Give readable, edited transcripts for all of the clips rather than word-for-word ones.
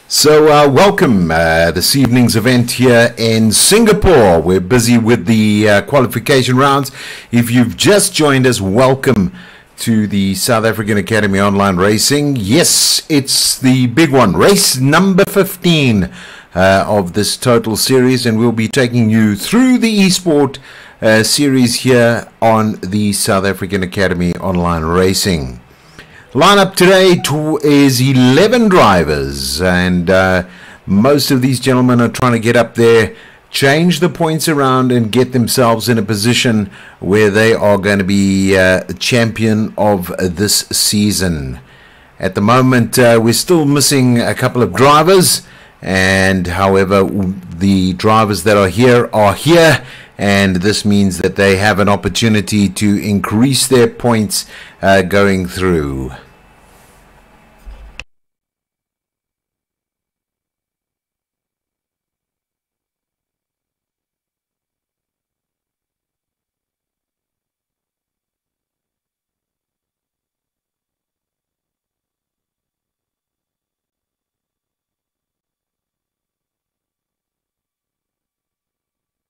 Welcome this evening's event here in Singapore. We're busy with the qualification rounds. If you've just joined us, welcome to the South African Academy Online Racing. Yes, it's the big one, race number 15 of this total series, and we'll be taking you through the eSport series here on the South African Academy Online Racing. Lineup today is 11 drivers, and most of these gentlemen are trying to get up there, change the points around, and get themselves in a position where they are going to be the champion of this season. At the moment, we're still missing a couple of drivers, and however, the drivers that are here, and this means that they have an opportunity to increase their points going through.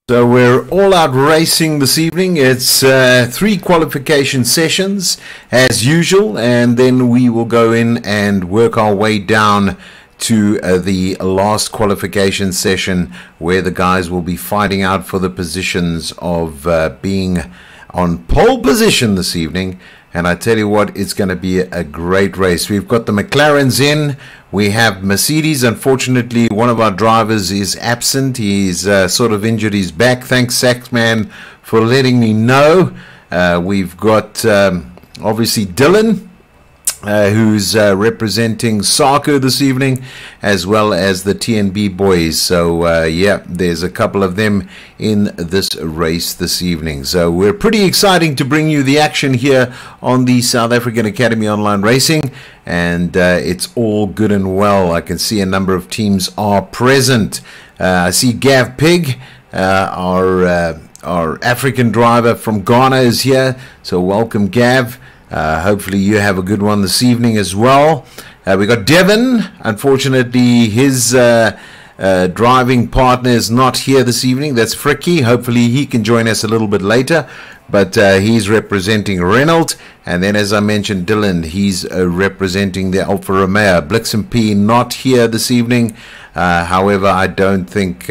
So we're all out racing this evening. It's 3 qualification sessions as usual, and then we will go in and work our way down to the last qualification session, where the guys will be fighting out for the positions of being on pole position this evening. And I tell you what, it's going to be a great race. We've got the McLarens in. We have Mercedes. Unfortunately, one of our drivers is absent. He's sort of injured his back. Thanks, Saxman, for letting me know. We've got obviously Dylan, who's representing soccer this evening, as well as the TNB boys. So yeah, there's a couple of them in this race this evening. So we're pretty exciting to bring you the action here on the South African Academy Online Racing, and it's all good and well. I can see a number of teams are present. I see Gav Pig, our African driver from Ghana, is here. So welcome, Gav. Hopefully you have a good one this evening as well. We got Devon. Unfortunately, his driving partner is not here this evening. That's Fricky. Hopefully he can join us a little bit later. But he's representing Renault. And then, as I mentioned, Dylan, he's representing the Alfa Romeo. Blixen P not here this evening. However, I don't think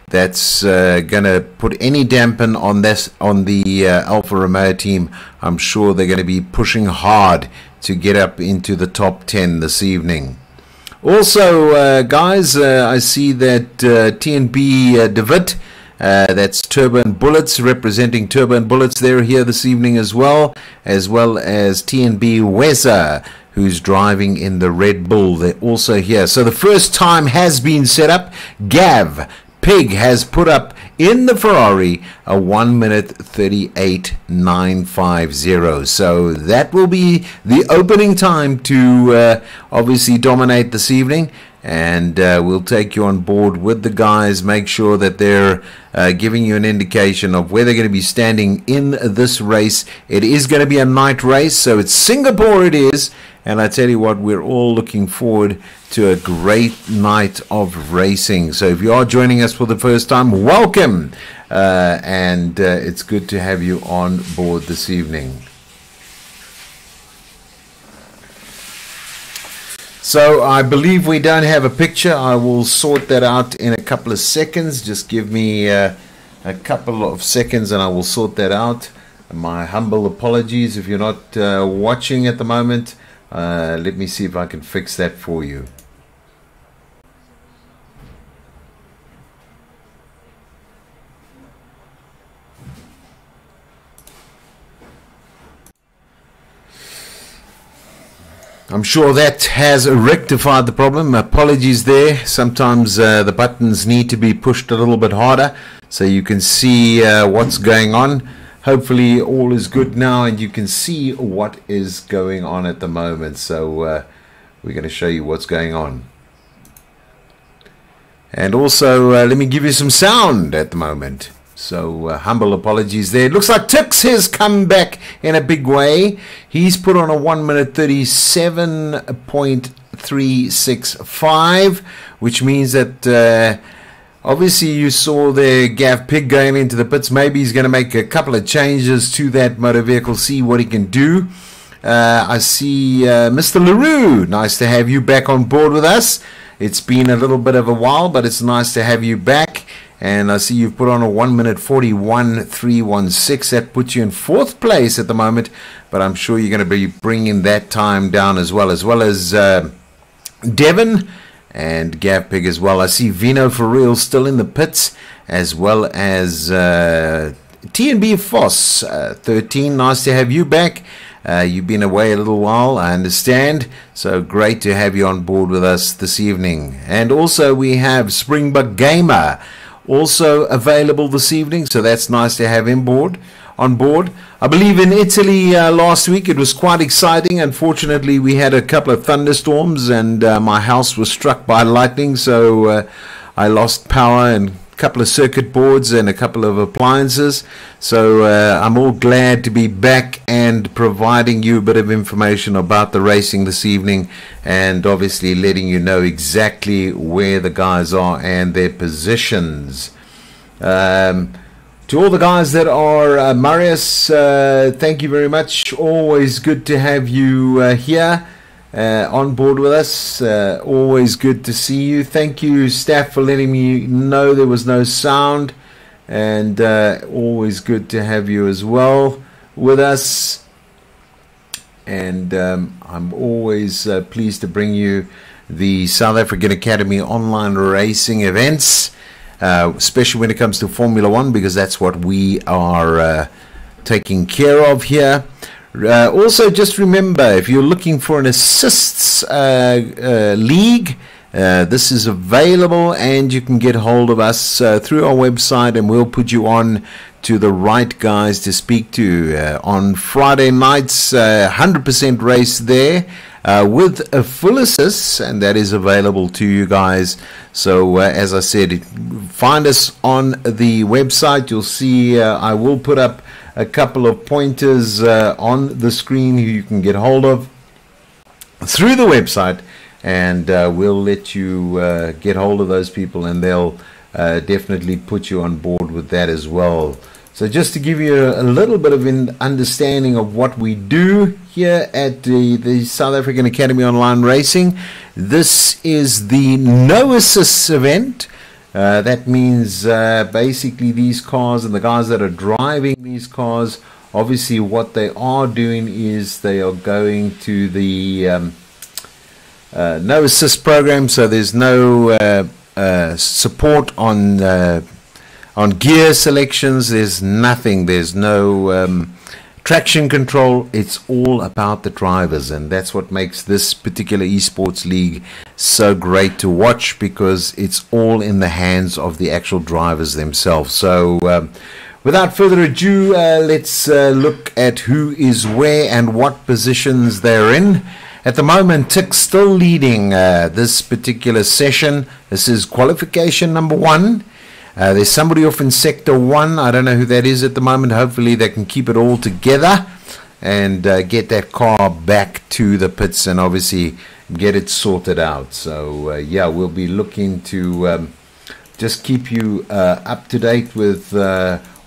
that's going to put any dampen on the Alfa Romeo team. I'm sure they're going to be pushing hard to get up into the top 10 this evening. Also, guys, I see that TNB David, that's Turbo and Bullets, representing Turbo and Bullets, they're here this evening as well as TNB Weza, who's driving in the Red Bull. They're also here. So the first time has been set up. Gav Pig has put up in the Ferrari a 1 minute 38.950. So that will be the opening time to obviously dominate this evening, and we'll take you on board with the guys. Make sure that they're giving you an indication of where they're going to be standing in this race. It is going to be a night race, so it's Singapore it is. And I tell you what, we're all looking forward to a great night of racing. So if you are joining us for the first time, welcome. And it's good to have you on board this evening. So I believe we don't have a picture. I will sort that out in a couple of seconds. Just give me a couple of seconds and I will sort that out. My humble apologies if you're not watching at the moment. Let me see if I can fix that for you. I'm sure that has rectified the problem. Apologies there. Sometimes the buttons need to be pushed a little bit harder so you can see what's going on. Hopefully all is good now and you can see what is going on at the moment. So we're going to show you what's going on. And also let me give you some sound at the moment. So humble apologies there. It looks like Tix has come back in a big way. He's put on a 1 minute 37.3 365, which means that obviously you saw the Gav Pig going into the pits. Maybe he's going to make a couple of changes to that motor vehicle, see what he can do. I see Mr. LaRue, nice to have you back on board with us. It's been a little bit of a while, but it's nice to have you back. And I see you've put on a 1 minute 41.316. That puts you in 4th place at the moment, but I'm sure you're going to be bringing that time down as well as Devon and Gav Pig as well. I see Vino for real still in the pits, as well as T&B Foss 13. Nice to have you back. You've been away a little while, I understand, so great to have you on board with us this evening. And also we have Springbok Gamer also available this evening, so that's nice to have him on board. I believe in Italy last week it was quite exciting. Unfortunately, we had a couple of thunderstorms and my house was struck by lightning, so I lost power and couple of circuit boards and a couple of appliances. So I'm all glad to be back and providing you a bit of information about the racing this evening, and obviously letting you know exactly where the guys are and their positions. To all the guys that are Marius, thank you very much. Always good to have you here on board with us. Always good to see you. Thank you, staff, for letting me know there was no sound, and always good to have you as well with us. And I'm always pleased to bring you the South African Academy online racing events, especially when it comes to Formula One, because that's what we are taking care of here. Also, just remember, if you're looking for an assists league, this is available, and you can get hold of us through our website, and we'll put you on to the right guys to speak to. On Friday nights, 100% race there with a full assist, and that is available to you guys. So as I said, find us on the website. You'll see I will put up a couple of pointers on the screen who you can get hold of through the website, and we'll let you get hold of those people, and they'll definitely put you on board with that as well. So just to give you a little bit of an understanding of what we do here at the South African Academy Online Racing, this is the no assists event. That means basically these cars and the guys that are driving these cars, obviously what they are doing is they are going to the no assist program, so there's no support on gear selections, there's nothing, there's no traction control. It's all about the drivers, and that's what makes this particular esports league so great to watch, because it's all in the hands of the actual drivers themselves. So without further ado, let's look at who is where and what positions they're in. At the moment, Tick's still leading this particular session. This is qualification number 1. There's somebody off in sector 1. I don't know who that is at the moment. Hopefully they can keep it all together and get that car back to the pits and obviously get it sorted out. So yeah, we'll be looking to just keep you up to date with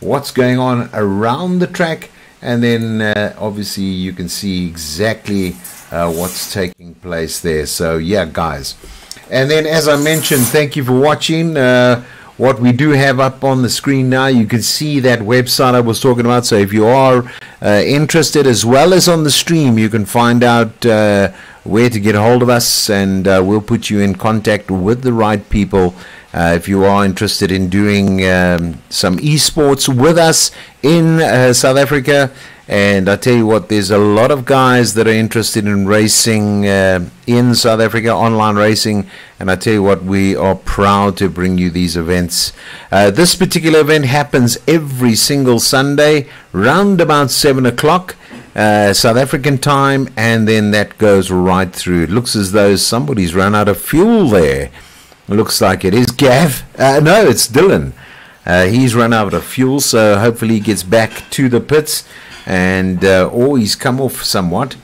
what's going on around the track, and then obviously you can see exactly what's taking place there. So yeah, guys, and then as I mentioned, thank you for watching. What we do have up on the screen now, you can see that website I was talking about. So if you are interested, as well as on the stream, you can find out where to get a hold of us, and we'll put you in contact with the right people if you are interested in doing some esports with us in South Africa. And I tell you what, there's a lot of guys that are interested in racing in South Africa, online racing, and I tell you what, we are proud to bring you these events. This particular event happens every single Sunday, round about 7 o'clock South African time, and then that goes right through. It looks as though somebody's run out of fuel there. It looks like it is Gav. No, it's Dylan. He's run out of fuel, so hopefully he gets back to the pits, and or he's come off somewhat,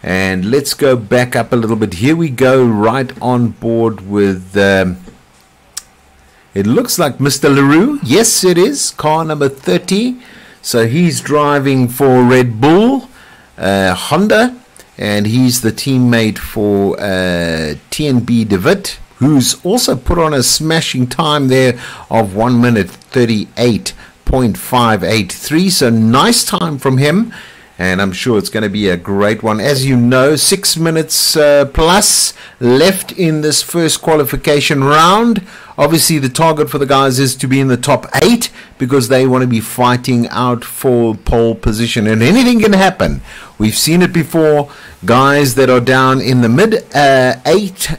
And let's go back up a little bit. Here we go, right on board with, it looks like Mr. LaRue. Yes, it is, car number 30. So he's driving for Red Bull, Honda, and he's the teammate for TNB DeWitt, who's also put on a smashing time there of 1 minute 38.583. So nice time from him, and I'm sure it's going to be a great one. As you know, 6 minutes plus left in this first qualification round. Obviously, the target for the guys is to be in the top 8 because they want to be fighting out for pole position, and anything can happen. We've seen it before. Guys that are down in the mid 8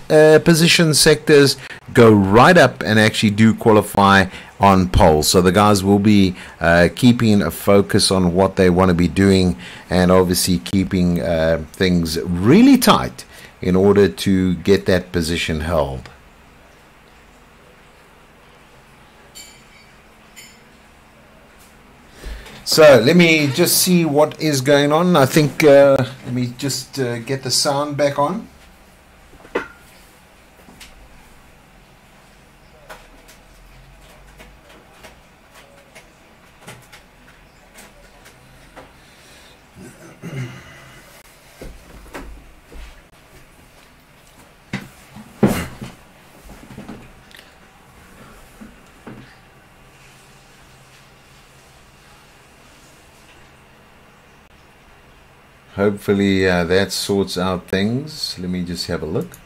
position sectors go right up and actually do qualify on pole. So the guys will be keeping a focus on what they want to be doing, and obviously keeping things really tight in order to get that position held. So let me just see what is going on. I think let me just get the sound back on. Hopefully that sorts out things. Let me just have a look.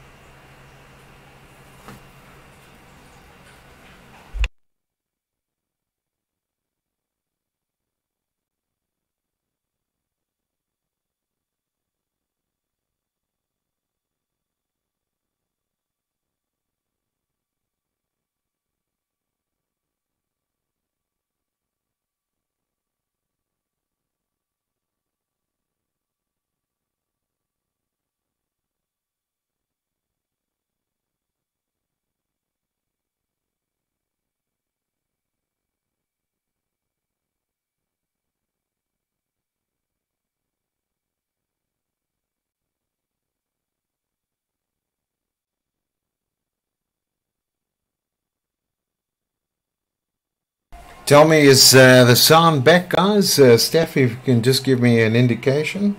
Tell me, is the sound back, guys? Steph, if you can just give me an indication.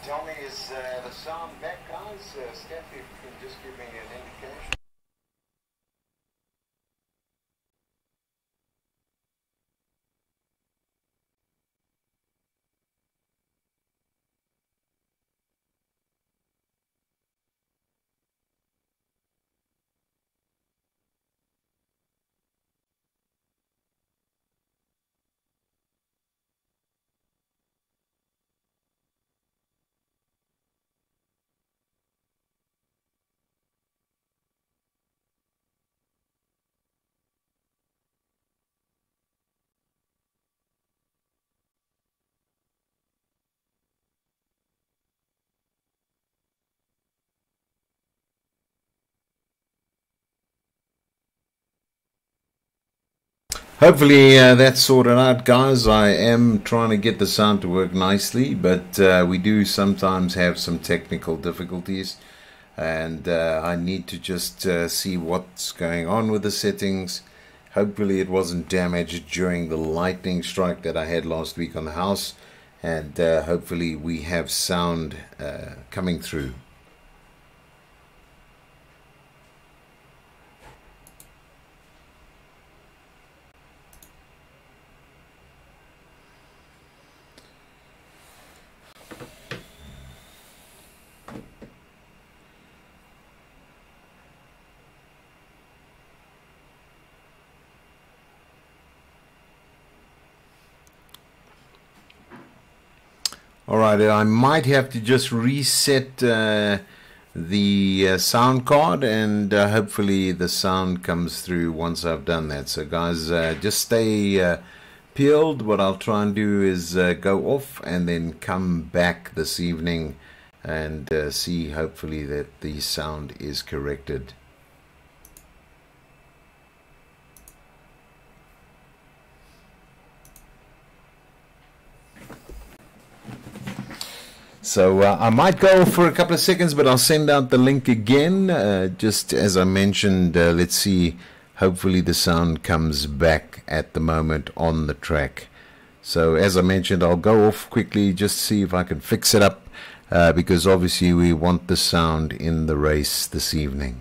Tell me, is the sound back, guys? Steph, if you can just give me an indication. Hopefully that's sorted out, guys. I am trying to get the sound to work nicely, but we do sometimes have some technical difficulties, and I need to just see what's going on with the settings. Hopefully it wasn't damaged during the lightning strike that I had last week on the house, and hopefully we have sound coming through. Alright, I might have to just reset the sound card, and hopefully the sound comes through once I've done that. So guys, just stay peeled. What I'll try and do is go off and then come back this evening and see hopefully that the sound is corrected. So I might go for a couple of seconds, but I'll send out the link again. Just as I mentioned, let's see. Hopefully the sound comes back at the moment on the track. So as I mentioned, I'll go off quickly just to see if I can fix it up, because obviously we want the sound in the race this evening.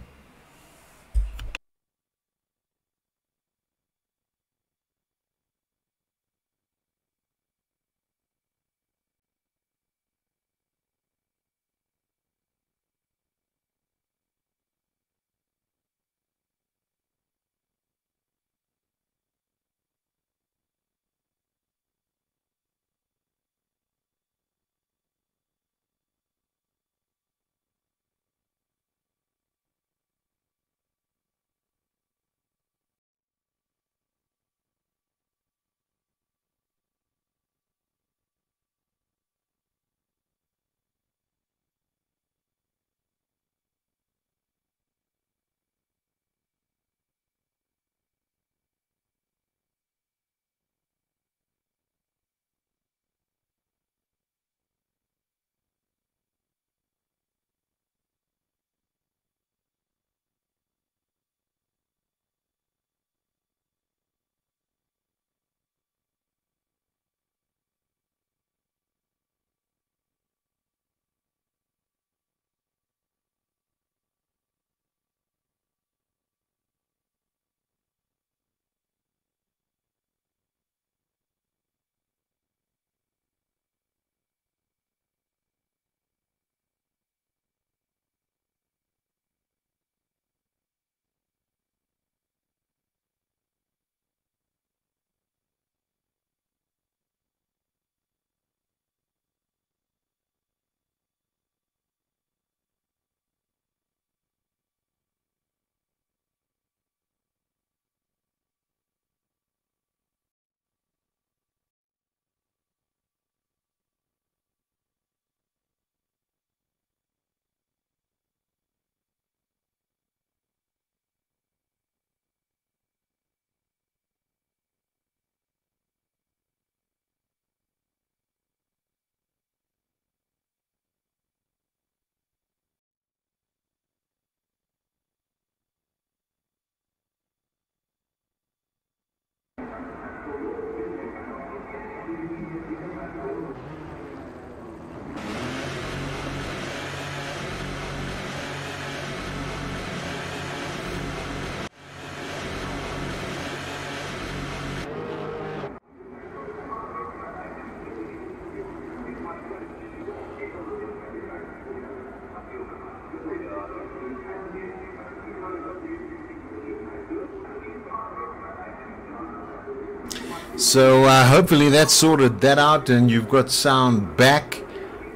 So hopefully that sorted that out and you've got sound back.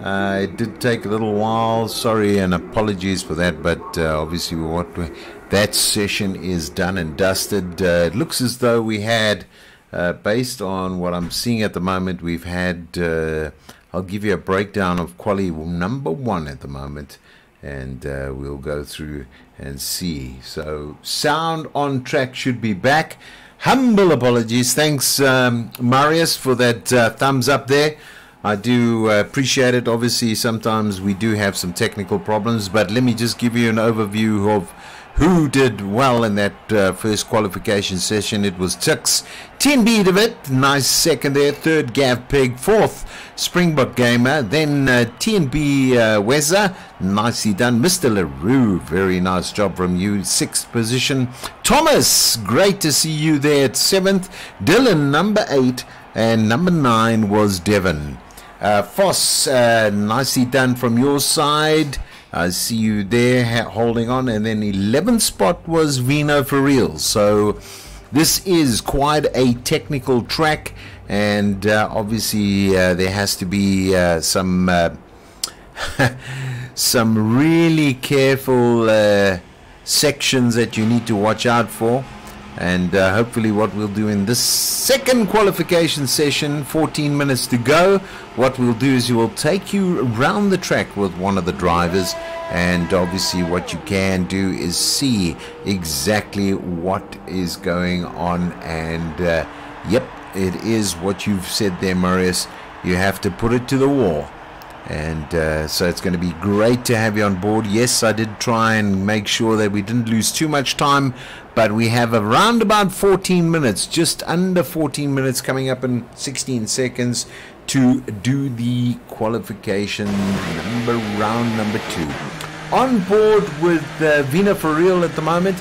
It did take a little while, sorry and apologies for that, but obviously that session is done and dusted. It looks as though we had, based on what I'm seeing at the moment, we've had, I'll give you a breakdown of quali number 1 at the moment, and we'll go through and see. So sound on track should be back. Humble apologies. Thanks, Marius, for that thumbs up there. I do appreciate it. Obviously, sometimes we do have some technical problems, but let me just give you an overview of who did well in that first qualification session. It was Tux, 10B David, nice second there. Third, Gav Pig. Fourth, Springbok Gamer. Then TNB Weza, nicely done. Mr. LaRue, very nice job from you. Sixth position. Thomas, great to see you there at 7th. Dylan, number 8. And number 9 was Devon. Foss, nicely done from your side. I see you there holding on. And then 11th spot was Vino for real. So this is quite a technical track, and obviously there has to be some some really careful sections that you need to watch out for. And hopefully what we'll do in this second qualification session, 14 minutes to go, what we'll do is we will take you around the track with one of the drivers, and obviously what you can do is see exactly what is going on. And yep, it is what you've said there, Marius. You have to put it to the wall. And so it's going to be great to have you on board. Yes, I did try and make sure that we didn't lose too much time, but we have around about 14 minutes, just under 14 minutes, coming up in 16 seconds to do the qualification round number 2. On board with Vina for real at the moment.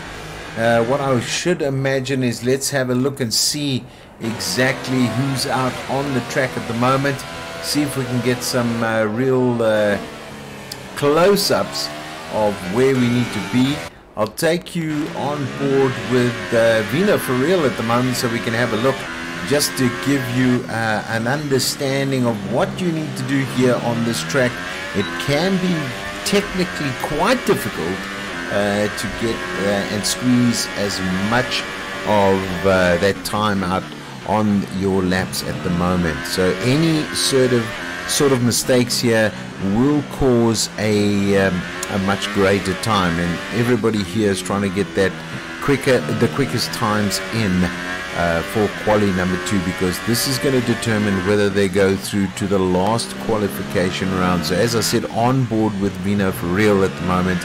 What I should imagine is, let's have a look and see exactly who's out on the track at the moment. See if we can get some real close-ups of where we need to be. I'll take you on board with Vina for real at the moment so we can have a look, just to give you an understanding of what you need to do here on this track. It can be technically quite difficult to get and squeeze as much of that time out on your laps at the moment. So any sort of mistakes here will cause a much greater time, and everybody here is trying to get that the quickest times in for quali number 2, because this is going to determine whether they go through to the last qualification round. So as I said, on board with Vino for real at the moment,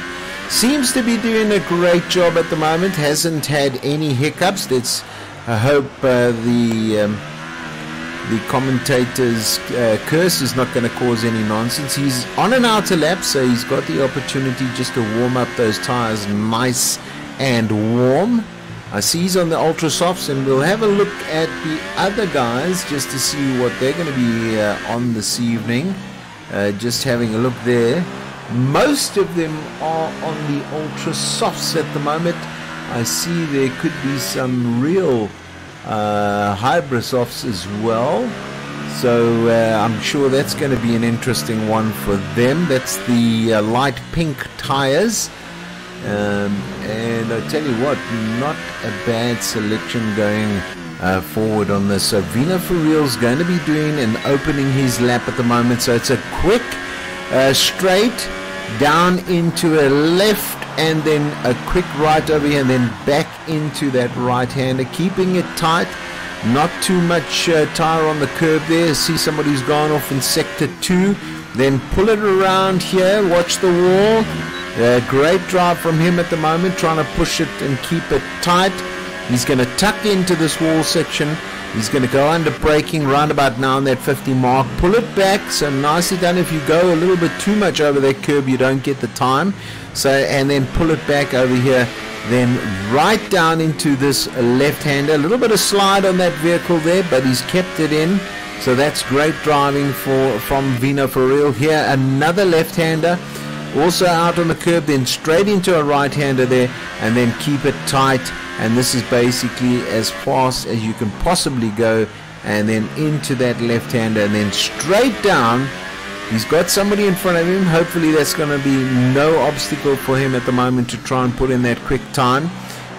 seems to be doing a great job at the moment, hasn't had any hiccups. Let's hope the commentator's curse is not going to cause any nonsense. He's on an outer lap, so he's got the opportunity just to warm up those tires nice and warm. I see he's on the ultra softs, and we'll have a look at the other guys just to see what they're going to be on this evening. Just having a look there. Most of them are on the ultra softs at the moment. I see there could be some real hybrid softs as well, so I'm sure that's going to be an interesting one for them. That's the light pink tires, and I tell you what, not a bad selection going forward on this. So Vina for real's going to be doing and opening his lap at the moment, so it's a quick straight down into a left, and then a quick right over here, and then back into that right-hander, keeping it tight, not too much tire on the curb there. See somebody's gone off in sector 2, then pull it around here, watch the wall. Great drive from him at the moment, trying to push it and keep it tight. He's going to tuck into this wall section. He's going to go under braking round about now on that 50 mark, pull it back, so nicely done. If you go a little bit too much over that curb, you don't get the time. So, and then pull it back over here, then right down into this left-hander. A little bit of slide on that vehicle there, but he's kept it in. So that's great driving from Vino for real. Here, another left-hander, also out on the curb, then straight into a right-hander there, and then keep it tight. And this is basically as fast as you can possibly go, and then into that left-hander, and then straight down. He's got somebody in front of him. Hopefully that's going to be no obstacle for him at the moment to try and put in that quick time.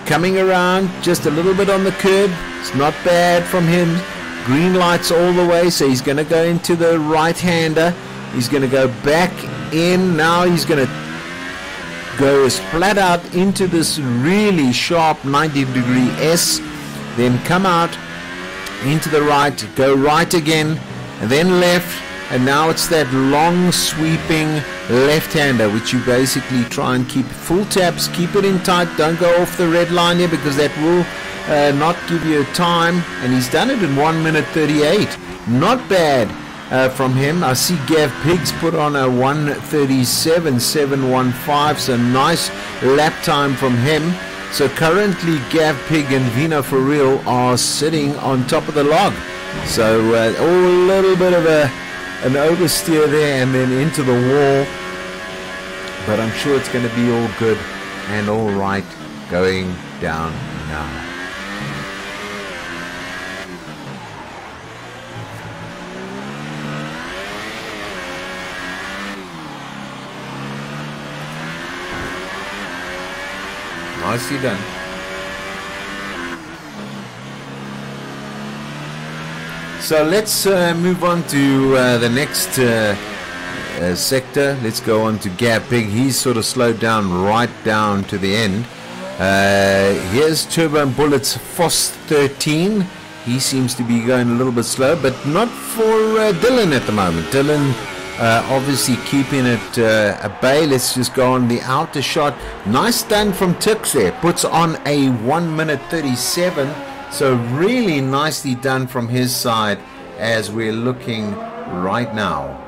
Coming around just a little bit on the curb. It's not bad from him. Green lights all the way, so he's going to go into the right-hander. He's going to go back in. Now he's going to go flat out into this really sharp 90-degree S. Then come out into the right. Go right again, and then left. And now it's that long sweeping left-hander, which you basically try and keep full taps, keep it in tight, don't go off the red line here, because that will not give you a time. And he's done it in 1 minute 38. Not bad from him. I see Gav Pigs put on a 1:37.715, so nice lap time from him. So currently Gav Pig and Vino for real are sitting on top of the log. So a little bit of an oversteer there, and then into the wall, but I'm sure it's going to be all good and all right going down now. Nicely done. So let's move on to the next sector. Let's go on to Gap Pig. He's sort of slowed down right down to the end. Here's Turbo and Bullets Foss 13. He seems to be going a little bit slow, but not for Dylan at the moment. Dylan obviously keeping it at bay. Let's just go on the outer shot. Nice done from Tix there. Puts on a 1 minute 37. So really nicely done from his side as we're looking right now.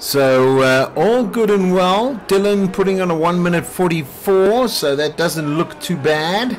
So all good and well. Dylan putting on a 1 minute 44, so that doesn't look too bad.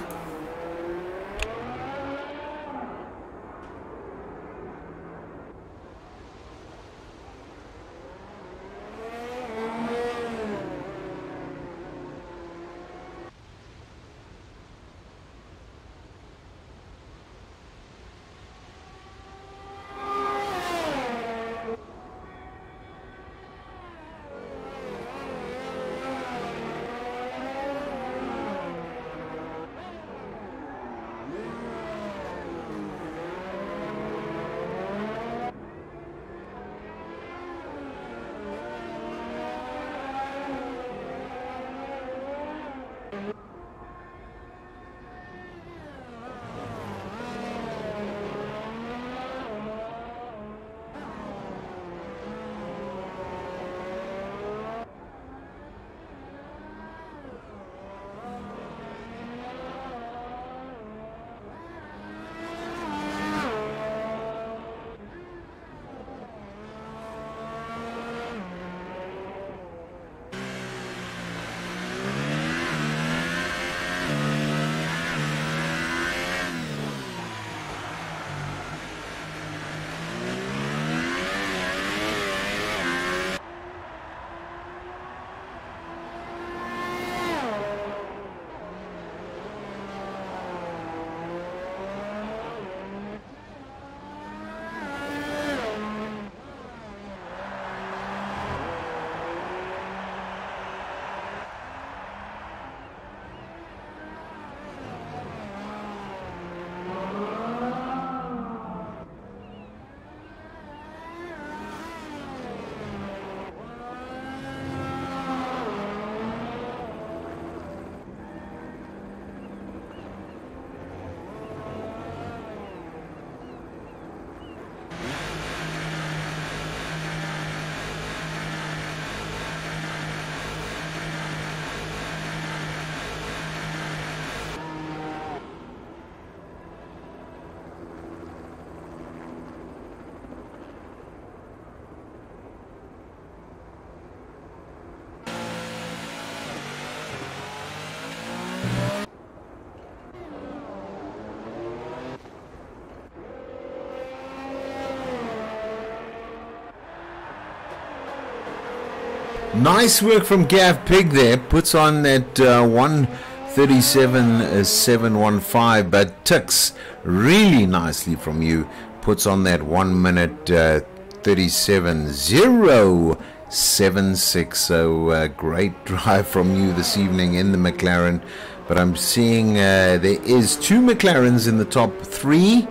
Nice work from Gav Pig there. Puts on that 1:37.715. But Tix, really nicely from you. Puts on that 1 minute 37.076. So great drive from you this evening in the McLaren. But I'm seeing there is 2 McLarens in the top 3.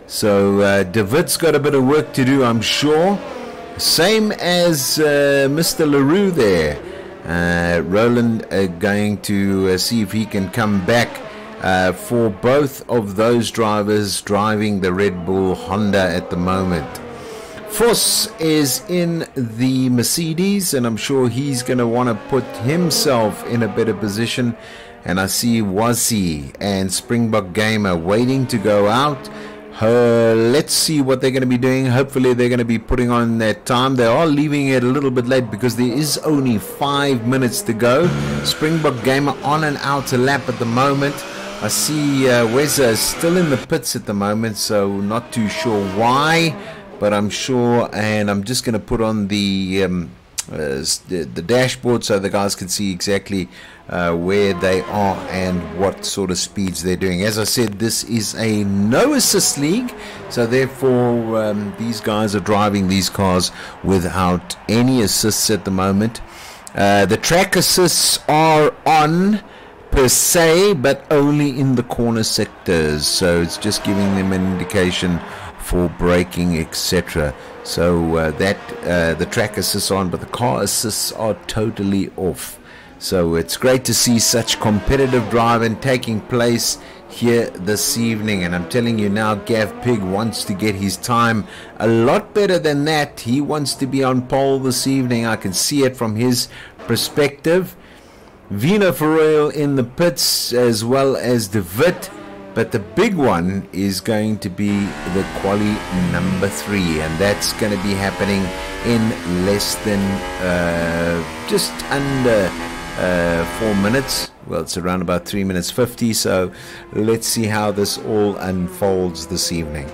So David's got a bit of work to do, I'm sure. Same as Mr. LaRue there. Roland going to see if he can come back for both of those drivers driving the Red Bull Honda at the moment. Voss is in the Mercedes, and I'm sure he's going to want to put himself in a better position. And I see Wazzy and Springbok Gamer waiting to go out. Let's see what they're going to be doing. Hopefully they're going to be putting on that time. They are leaving it a little bit late because there is only 5 minutes to go. Springbok Gamer on an outer lap at the moment. I see Weza is still in the pits at the moment, so not too sure why, but I'm sure. And I'm just going to put on the dashboard so the guys can see exactly where they are and what sort of speeds they're doing. As I said, this is a no assist league, so therefore these guys are driving these cars without any assists at the moment. The track assists are on per se, but only in the corner sectors, so it's just giving them an indication for braking, etc. So the track assists on, but the car assists are totally off. So it's great to see such competitive driving taking place here this evening, and I'm telling you now, Gav Pig wants to get his time a lot better than that. He wants to be on pole this evening. I can see it from his perspective. Vina Farrell in the pits, as well as De Wit, but the big one is going to be the quali number 3, and that's going to be happening in less than just under 4 minutes. Well, it's around about 3 minutes 50, so let's see how this all unfolds this evening.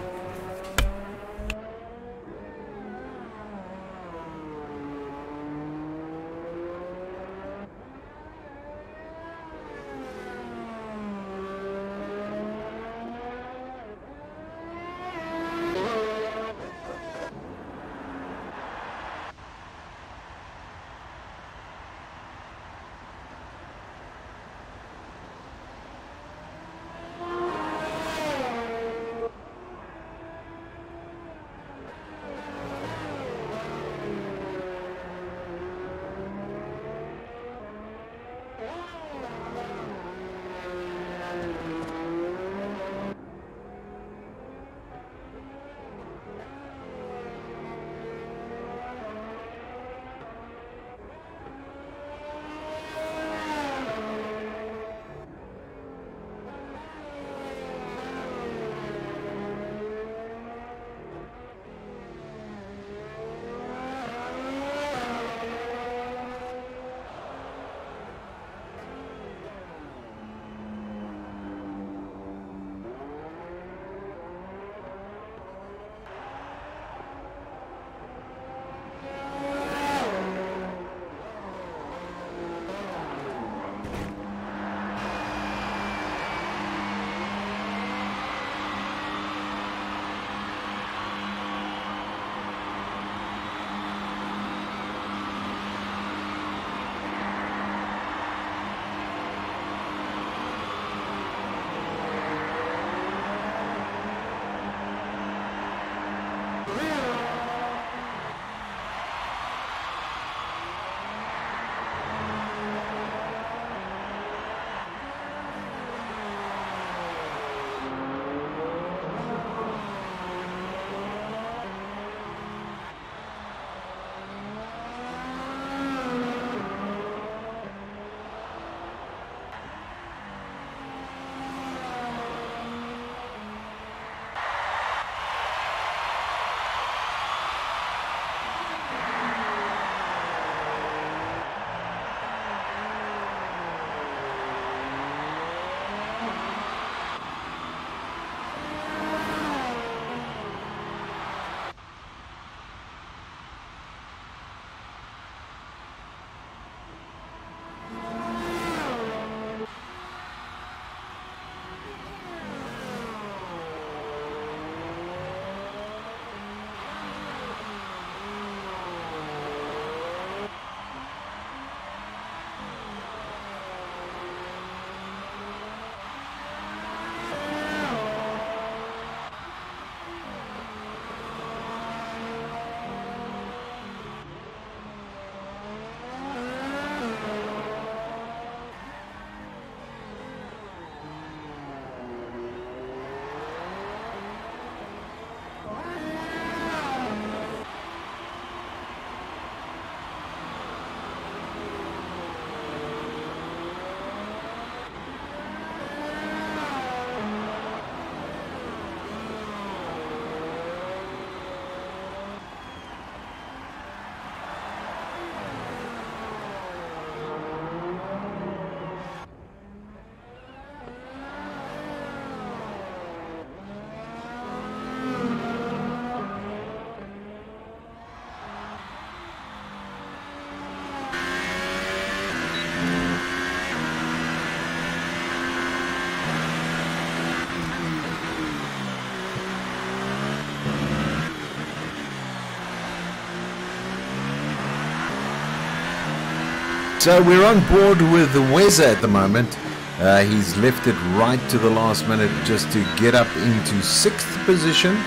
So we're on board with the weather at the moment. He's left it right to the last minute just to get up into 6th position.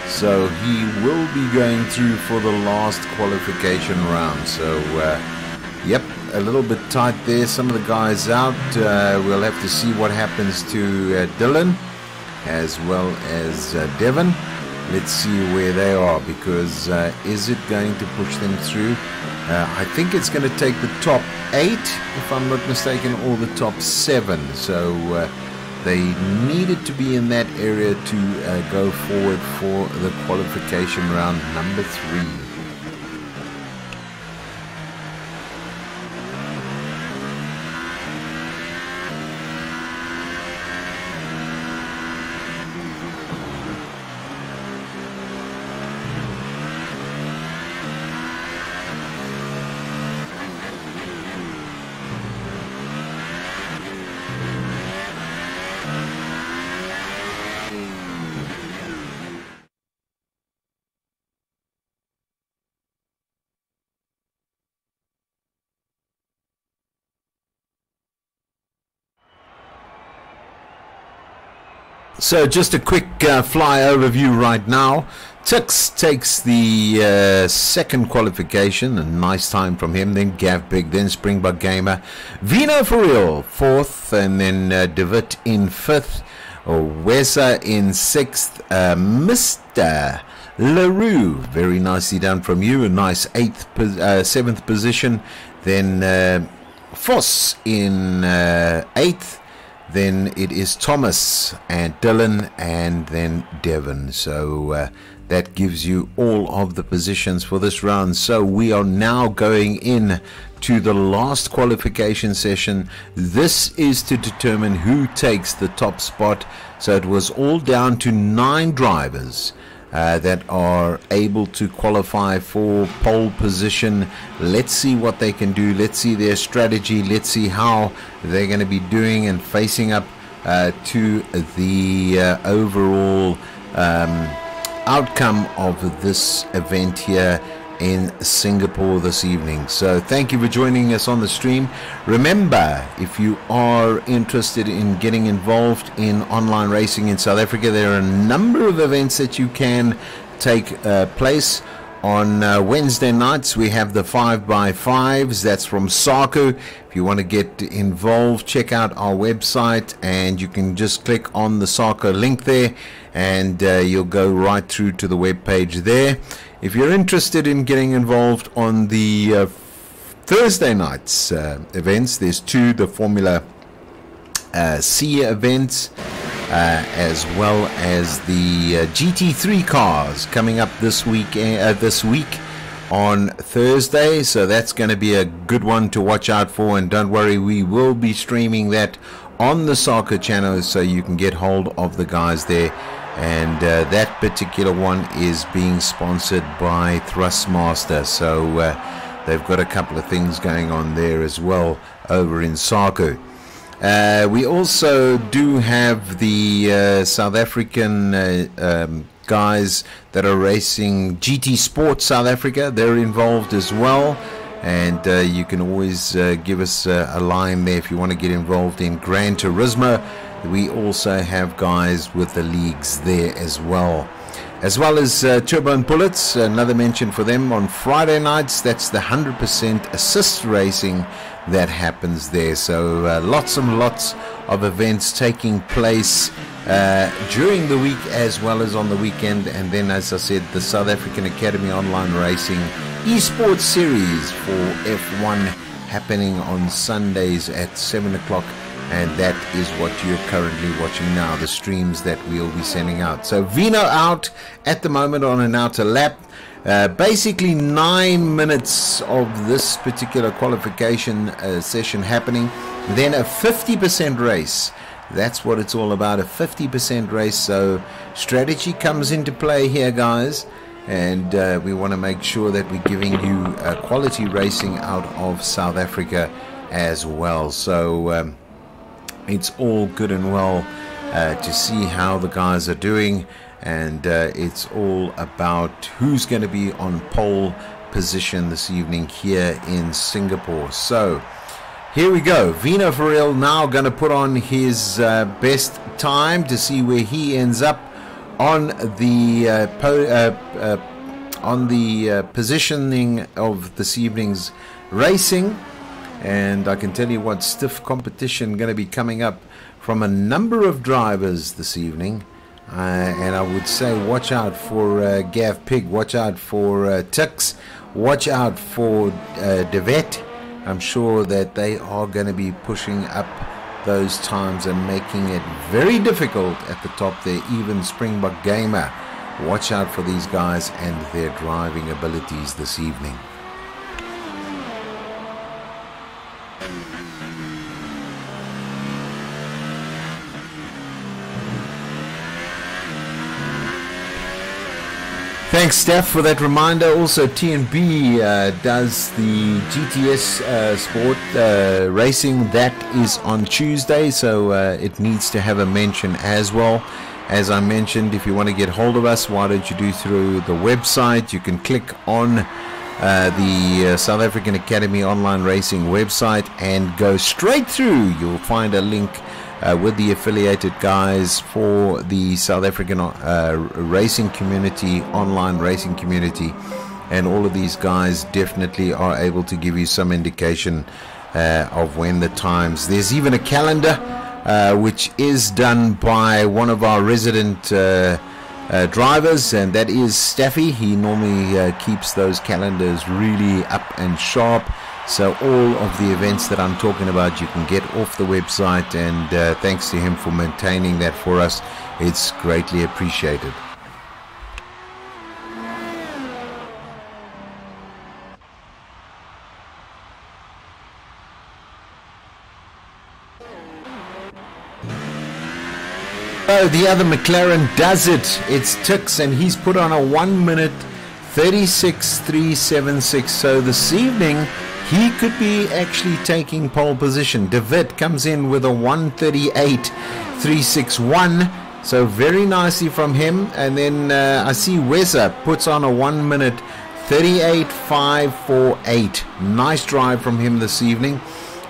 So he will be going through for the last qualification round. So, yep, a little bit tight there. Some of the guys out. We'll have to see what happens to Dylan as well as Devon. Let's see where they are, because is it going to push them through? I think it's going to take the top 8, if I'm not mistaken, or the top 7. So they needed to be in that area to go forward for the qualification round number 3. So just a quick fly overview right now. Tix takes the second qualification, a nice time from him. Then Gav Big, then Springbok Gamer, Vino for real 4th, and then Devitt in 5th, Wesa in 6th, Mr. LaRue, very nicely done from you, a nice 7th position. Then Foss in 8th. Then it is Thomas and Dylan and then Devon. So that gives you all of the positions for this round. So we are now going in to the last qualification session. This is to determine who takes the top spot. So it was all down to 9 drivers that are able to qualify for pole position. Let's see what they can do. Let's see their strategy. Let's see how they're going to be doing and facing up to the overall outcome of this event here in Singapore this evening. So thank you for joining us on the stream. Remember, if you are interested in getting involved in online racing in South Africa, there are a number of events that you can take place. On Wednesday nights we have the 5x5s. That's from SAAOLR. If you want to get involved, check out our website and you can just click on the SAAOLR link there and you'll go right through to the web page there. If you're interested in getting involved on the Thursday nights events, there's 2, the Formula C events, as well as the GT3 cars coming up this week on Thursday. So that's going to be a good one to watch out for, and don't worry, we will be streaming that on the SAAOLR channel so you can get hold of the guys there. And that particular one is being sponsored by Thrustmaster, so they've got a couple of things going on there as well over in SAAOLR. We also do have the South African guys that are racing GT Sport South Africa. They're involved as well, and you can always give us a line there if you want to get involved in Gran Turismo. We also have guys with the leagues there as well as Turbo and Bullets. Another mention for them on Friday nights. That's the 100% assist racing that happens there. So lots and lots of events taking place during the week as well as on the weekend. And then, as I said, the South African Academy Online Racing Esports Series for F1 happening on Sundays at 7 o'clock. And that is what you're currently watching now, the streams that we'll be sending out. So Vino out at the moment on an outer lap. Basically 9 minutes of this particular qualification session happening. Then a 50% race. That's what it's all about, a 50% race. So strategy comes into play here, guys. And we want to make sure that we're giving you quality racing out of South Africa as well. So it's all good and well to see how the guys are doing, and it's all about who's going to be on pole position this evening here in Singapore. So Here we go. Vino Farrell now going to put on his best time to see where he ends up on the positioning of this evening's racing. And I can tell you what, stiff competition going to be coming up from a number of drivers this evening. And I would say watch out for Gav Pig, watch out for Tix, watch out for Devet. I'm sure that they are going to be pushing up those times and making it very difficult at the top there. Even Springbok Gamer, watch out for these guys and their driving abilities this evening. Thanks, Steph, for that reminder. Also, TNB does the GTS Sport racing. That is on Tuesday, so it needs to have a mention as well. As I mentioned, if you want to get hold of us, why don't you do through the website? You can click on the South African Academy Online Racing website and go straight through. You'll find a link with the affiliated guys for the South African racing community, online racing community, and all of these guys definitely are able to give you some indication of when the times. There's even a calendar which is done by one of our resident drivers, and that is Staffy. He normally keeps those calendars really up and sharp. So all of the events that I'm talking about you can get off the website, and thanks to him for maintaining that for us. It's greatly appreciated. Oh, the other McLaren does it. It's Tix, and he's put on a 1 minute 36.376. So this evening he could be actually taking pole position. David comes in with a 138.361, so very nicely from him. And then I see Weza puts on a 1 minute 38.548. Nice drive from him this evening.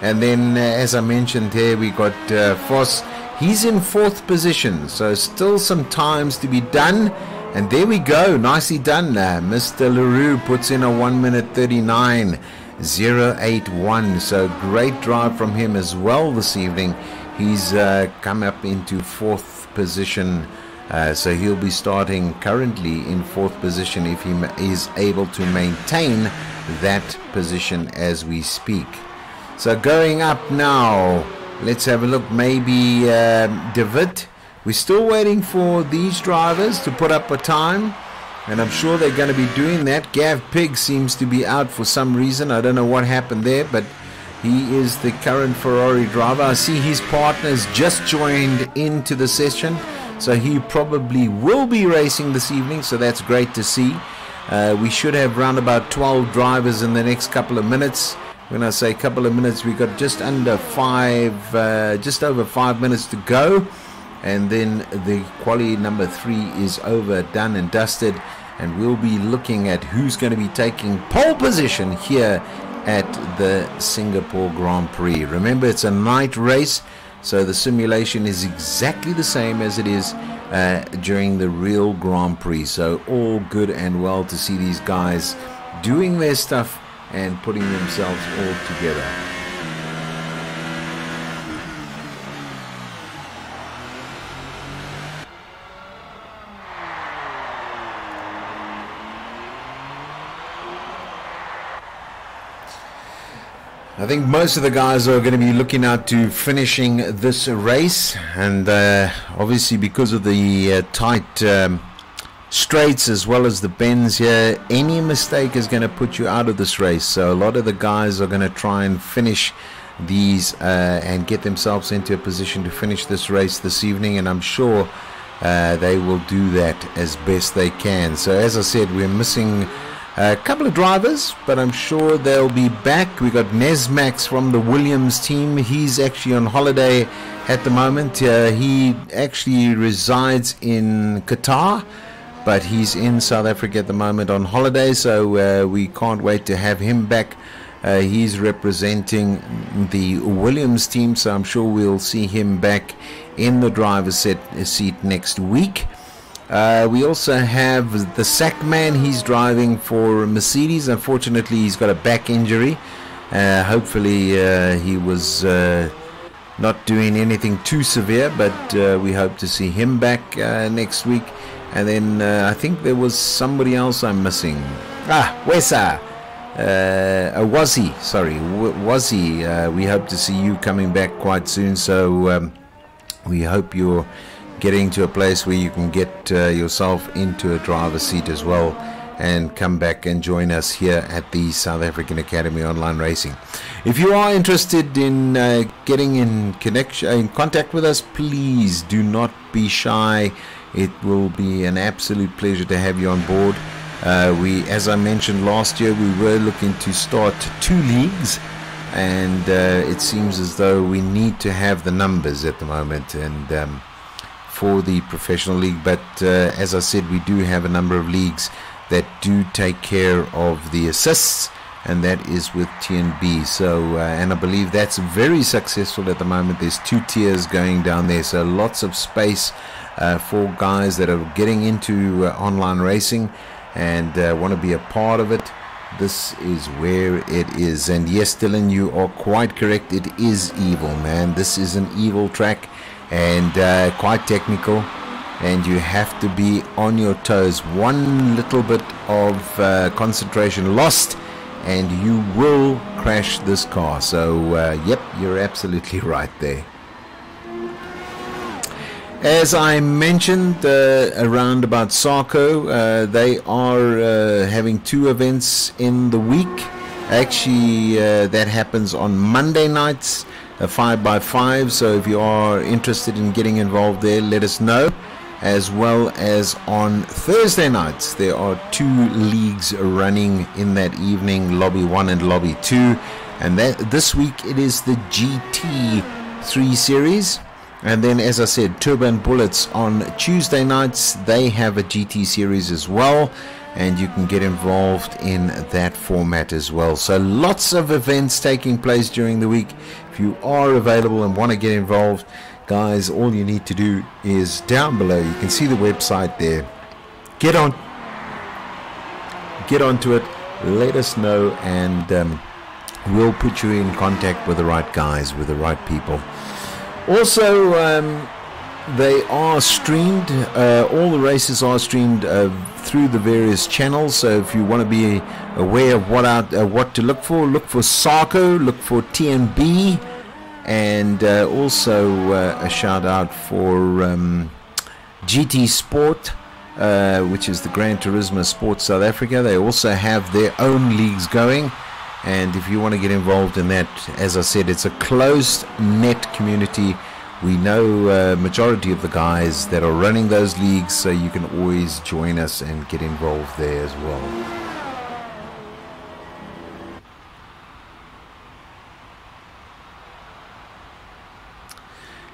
And then as I mentioned here, we got Voss. He's in 4th position, so still some times to be done. And there we go, nicely done. Mr. LaRue puts in a 1 minute 39.081. So great drive from him as well this evening. He's come up into 4th position. So he'll be starting currently in 4th position if he is able to maintain that position as we speak. So going up now, let's have a look. Maybe David. We're still waiting for these drivers to put up a time, and I'm sure they're going to be doing that. Gav Pig seems to be out for some reason. I don't know what happened there, but he is the current Ferrari driver. I see his partners just joined into the session, so he probably will be racing this evening, so that's great to see. We should have around about 12 drivers in the next couple of minutes. When I say couple of minutes, we've got just over 5 minutes to go. And then the quali number 3 is over, done and dusted, and we'll be looking at who's going to be taking pole position here at the Singapore Grand Prix. Remember, it's a night race, so the simulation is exactly the same as it is during the real Grand Prix. So all good and well to see these guys doing their stuff and putting themselves all together. I think most of the guys are going to be looking out to finishing this race, and obviously because of the tight straights as well as the bends here, any mistake is going to put you out of this race. So a lot of the guys are going to try and finish these and get themselves into a position to finish this race this evening, and I'm sure they will do that as best they can. So as I said, we're missing a couple of drivers, but I'm sure they'll be back. We got Nesmax from the Williams team. He's actually on holiday at the moment. He actually resides in Qatar, but he's in South Africa at the moment on holiday, so we can't wait to have him back He's representing the Williams team, so I'm sure we'll see him back in the driver's seat next week. We also have the Sackman. He's driving for Mercedes. Unfortunately, he's got a back injury. Hopefully he was not doing anything too severe, but we hope to see him back next week. And then I think there was somebody else I'm missing. Wesa. Wazzy, sorry, Wazzy. We hope to see you coming back quite soon, so we hope you're getting to a place where you can get yourself into a driver's seat as well and come back and join us here at the South African Academy Online Racing. If you are interested in getting in contact with us, please do not be shy. It will be an absolute pleasure to have you on board. As I mentioned last year, we were looking to start 2 leagues, and it seems as though we need to have the numbers at the moment and for the professional league. But as I said, we do have a number of leagues that do take care of the assists, and that is with TNB. So and I believe that's very successful at the moment. There's 2 tiers going down there, so lots of space for guys that are getting into online racing and want to be a part of it. This is where it is. And yes, Dylan, you are quite correct. It is evil, man. This is an evil track, and quite technical, and you have to be on your toes. One little bit of concentration lost and you will crash this car. So yep, you're absolutely right there. As I mentioned around about SAAOLR, they are having 2 events in the week. Actually, that happens on Monday nights, 5x5. So if you are interested in getting involved there, let us know. As well as on Thursday nights, there are 2 leagues running in that evening, Lobby 1 and Lobby 2. And this week it is the GT3 series. And then, as I said, Turbo and Bullets on Tuesday nights, they have a GT series as well, and you can get involved in that format as well. So lots of events taking place during the week. If you are available and want to get involved, guys, all you need to do is down below, you can see the website there. Get onto it, let us know, and we'll put you in contact with the right guys, with the right people. Also, they are streamed. All the races are streamed through the various channels. So if you want to be aware of what to look for SAAOLR, look for TNB, and also a shout out for GT Sport, which is the Gran Turismo Sport South Africa. They also have their own leagues going. And if you want to get involved in that, as I said, it's a closed net community. We know majority of the guys that are running those leagues, so you can always join us and get involved there as well.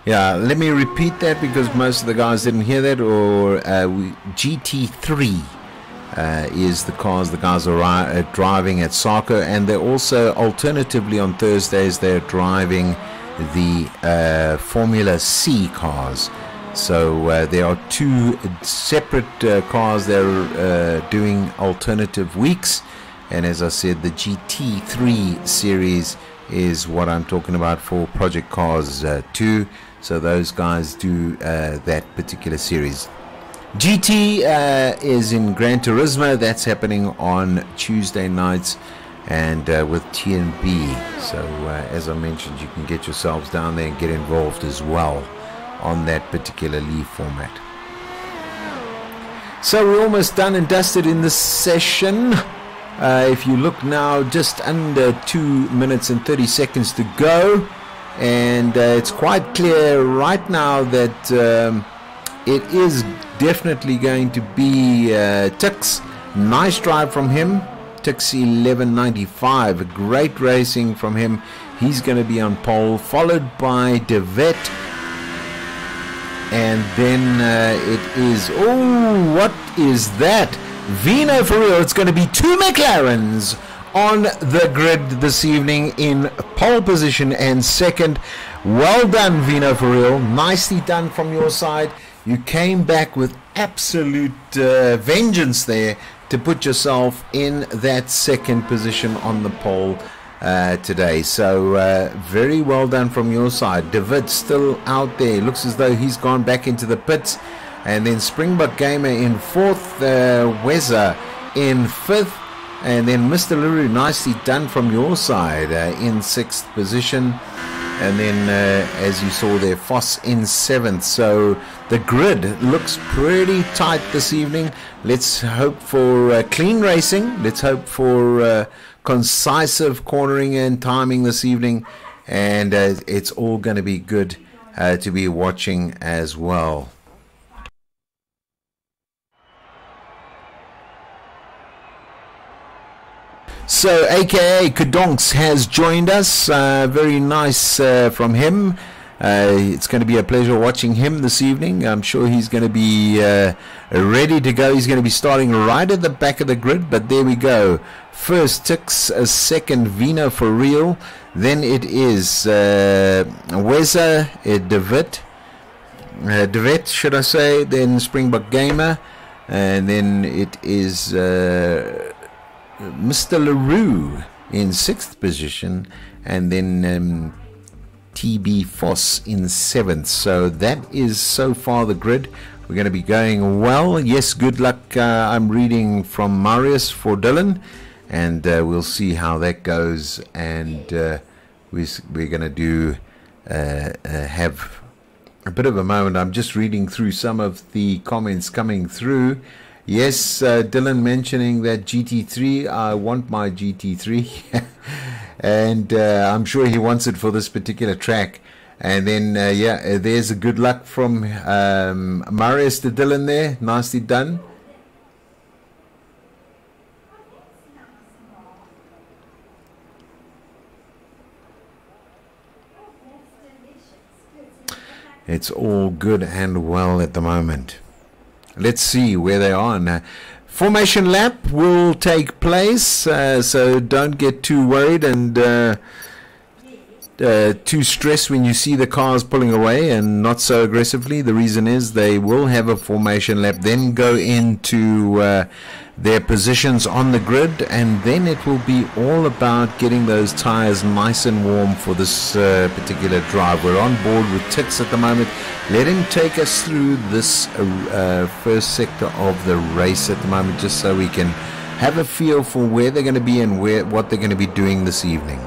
Yeah, let me repeat that because most of the guys didn't hear that. Or GT3 is the cars the guys are driving at SAAOLR, and they're also alternatively on Thursdays they're driving the Formula C cars. So there are 2 separate cars they're doing alternative weeks, and as I said, the GT3 series is what I'm talking about for Project Cars 2. So those guys do that particular series. GT is in Gran Turismo. That's happening on Tuesday nights, and with TNB. So as I mentioned, you can get yourselves down there and get involved as well on that particular league format. So we're almost done and dusted in this session. If you look now, just under 2 minutes and 30 seconds to go, and it's quite clear right now that it is definitely going to be Tix. Nice drive from him. Tix 1195, great racing from him. He's going to be on pole, followed by De Vet, and then it is, oh, what is that? Vino for real. It's going to be 2 McLarens on the grid this evening in pole position and second. Well done, Vino, for real. Nicely done from your side. You came back with absolute vengeance there to put yourself in that second position on the pole today. So very well done from your side. David still out there. Looks as though he's gone back into the pits. And then Springbok Gamer in fourth, Weza in fifth, and then Mr. LaRue, nicely done from your side, in sixth position. And then as you saw there, Foss in seventh. So the grid looks pretty tight this evening. Let's hope for clean racing. Let's hope for concisive cornering and timing this evening, and it's all going to be good to be watching as well. So aka Kadonks has joined us. Very nice from him. It's going to be a pleasure watching him this evening. I'm sure he's going to be ready to go. He's going to be starting right at the back of the grid, but there we go. First Tix, second Vino for real. Then it is Weza, Devet, should I say. Then Springbok Gamer. And then it is Mr. LaRue in sixth position. And then TB Foss in seventh. So that is so far the grid. We're going to be going well. Yes, good luck. I'm reading from Marius for Dylan, and we'll see how that goes. And we're going to do have a bit of a moment. I'm just reading through some of the comments coming through. Yes, Dylan mentioning that GT3. I want my GT3. And I'm sure he wants it for this particular track. And then, yeah, there's a good luck from Marius to Dylan there. Nicely done. It's all good and well at the moment. Let's see where they are now. Formation lap will take place, so don't get too worried and too stressed when you see the cars pulling away, and not so aggressively. The reason is they will have a formation lap, then go into their positions on the grid, and then it will be all about getting those tires nice and warm for this particular drive. We're on board with Tix at the moment. Let him take us through this first sector of the race at the moment, just so we can have a feel for where they're going to be and what they're going to be doing this evening.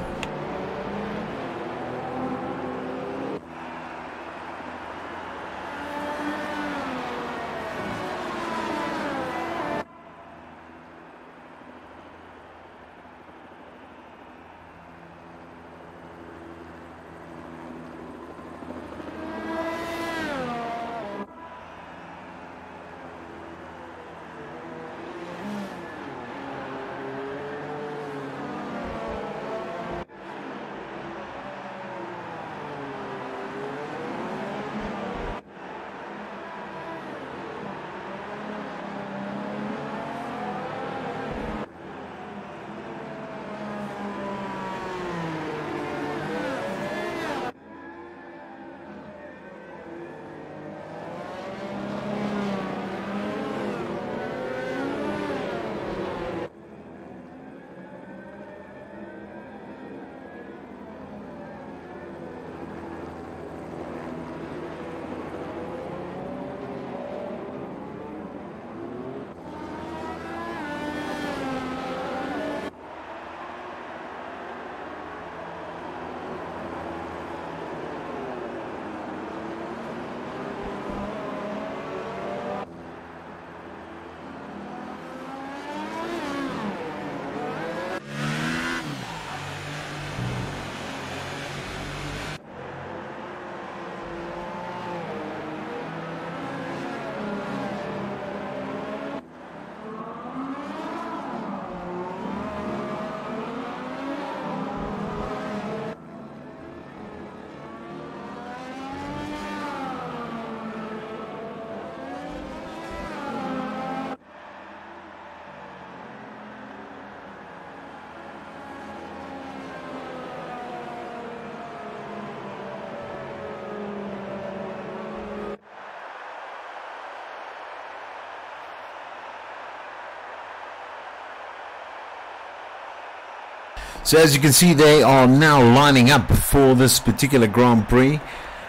So as you can see, they are now lining up for this particular Grand Prix.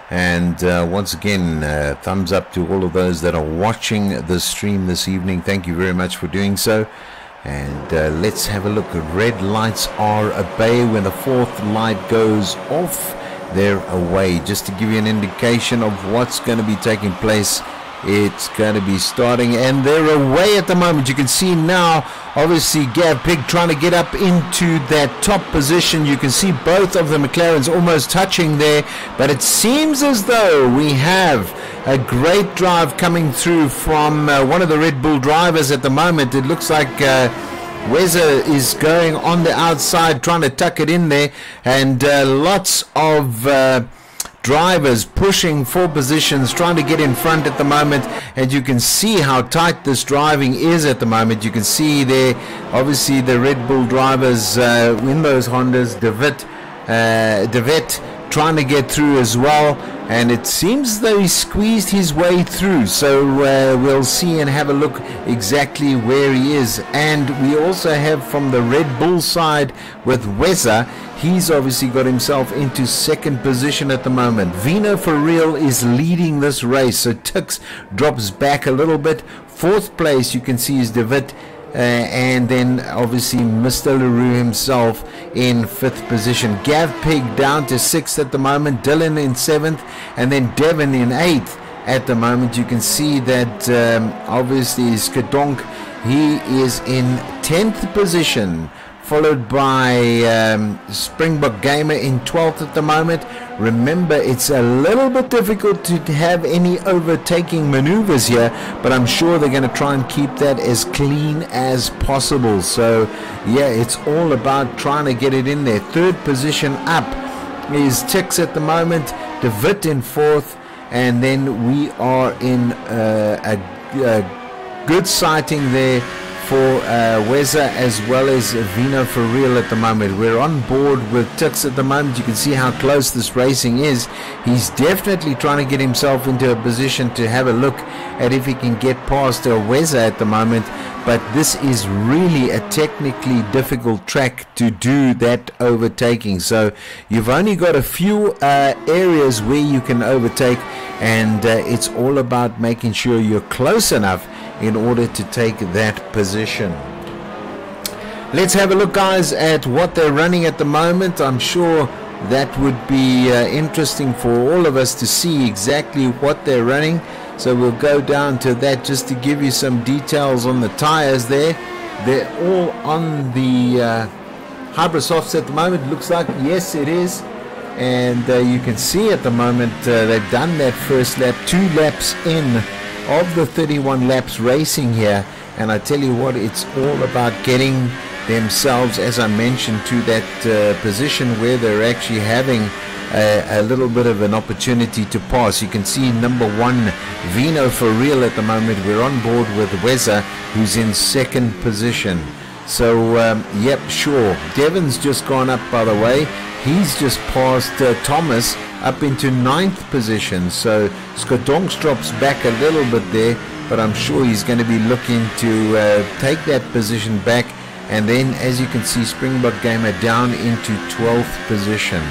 And once again, thumbs up to all of those that are watching the stream this evening. Thank you very much for doing so. And let's have a look. Red lights are obey. When the fourth light goes off, they're away. Just to give you an indication of what's going to be taking place, it's going to be starting, and they're away at the moment. You can see now, obviously, Gav Pig trying to get up into that top position. You can see both of the McLarens almost touching there, but it seems as though we have a great drive coming through from one of the Red Bull drivers at the moment. It looks like Weza is going on the outside, trying to tuck it in there, and lots of drivers pushing for positions, trying to get in front at the moment. And you can see how tight this driving is at the moment. You can see there, obviously, the Red Bull drivers in those Hondas, Devet trying to get through as well, and it seems though he squeezed his way through. So we'll see and have a look exactly where he is. And we also have from the Red Bull side with Weza, he's obviously got himself into second position at the moment. Vino for real is leading this race, so Tix drops back a little bit. Fourth place you can see is David, and then obviously Mr. LaRue himself in fifth position. Gav Pig down to sixth at the moment, Dylan in seventh, and then Devon in eighth at the moment. You can see that obviously Skadonk, he is in 10th position, followed by Springbok Gamer in 12th at the moment. Remember, it's a little bit difficult to have any overtaking maneuvers here, but I'm sure they're going to try and keep that as clean as possible. So yeah, it's all about trying to get it in there. Third position up is Tix at the moment, DeWitt in fourth, and then we are in a good sighting there for Weza as well as Vino for real at the moment. We're on board with Tix at the moment. You can see how close this racing is. He's definitely trying to get himself into a position to have a look at if he can get past Weza at the moment, but this is really a technically difficult track to do that overtaking. So you've only got a few areas where you can overtake, and it's all about making sure you're close enough in order to take that position. Let's have a look, guys, at what they're running at the moment. I'm sure that would be interesting for all of us to see exactly what they're running. So we'll go down to that just to give you some details on the tires there. They're all on the Hybrid Softs at the moment. Looks like, yes, it is. And you can see at the moment they've done that first lap, 2 laps in of the 31 laps racing here, and I tell you what, it's all about getting themselves, as I mentioned, to that position where they're actually having a little bit of an opportunity to pass. You can see number 1 Vino for real at the moment. We're on board with Weza, who's in second position. So yep, sure, Devon's just gone up, by the way. He's just passed Thomas up into 9th position. So Skodonks drops back a little bit there, but I'm sure he's going to be looking to take that position back. And then, as you can see, Springbok Gamer down into 12th position.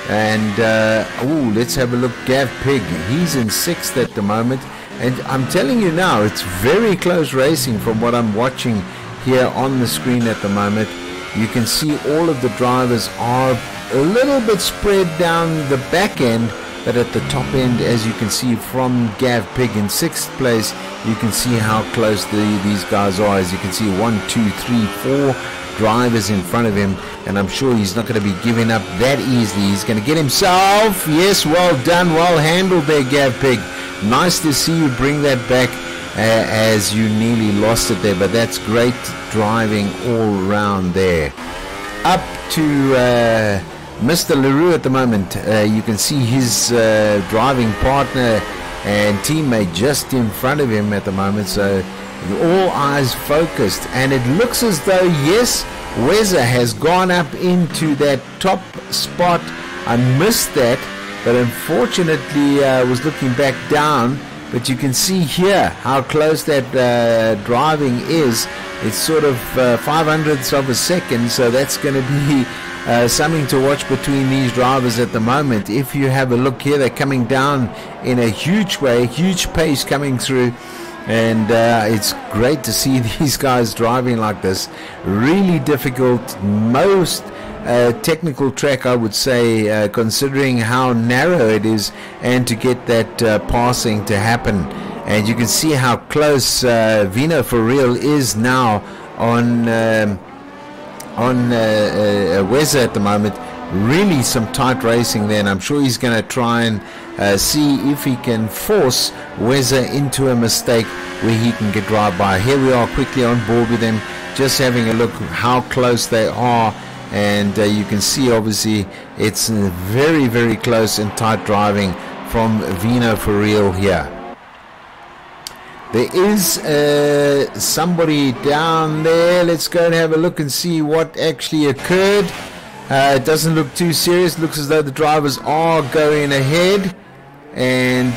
And let's have a look. Gav Pig, he's in 6th at the moment, and I'm telling you now, it's very close racing from what I'm watching here on the screen at the moment. You can see all of the drivers are a little bit spread down the back end, but at the top end, as you can see from Gav Pig in 6th place, you can see how close these guys are. As you can see, 1, 2, 3, 4 drivers in front of him, and I'm sure he's not going to be giving up that easily. He's going to get himself, yes, well done, well handled there, Gav Pig. Nice to see you bring that back as you nearly lost it there, but that's great driving all round there. Up to Mr. LaRue at the moment. You can see his driving partner and teammate just in front of him at the moment, so all eyes focused, and it looks as though, yes, Weza has gone up into that top spot. I missed that, but unfortunately I was looking back down, but you can see here how close that driving is It's sort of 500ths of a second, so that's going to be something to watch between these drivers at the moment. If you have a look here, they're coming down in a huge way, huge pace coming through, and it's great to see these guys driving like this. Really difficult, most technical track, I would say, considering how narrow it is, and to get that passing to happen. And you can see how close Vino for real is now on Weza at the moment. Really some tight racing there, and I'm sure he's going to try and see if he can force Weza into a mistake where he can get right by. Here we are, quickly on board with him, just having a look how close they are, and you can see obviously it's very, very close and tight driving from Vino for real here. There is somebody down there. Let's go and have a look and see what actually occurred. It doesn't look too serious. It looks as though the drivers are going ahead, and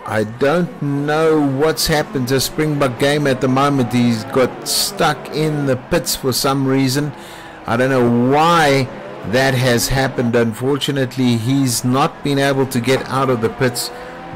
I don't know what's happened to Springbok Game at the moment. He's got stuck in the pits for some reason. I don't know why that has happened. Unfortunately, he's not been able to get out of the pits,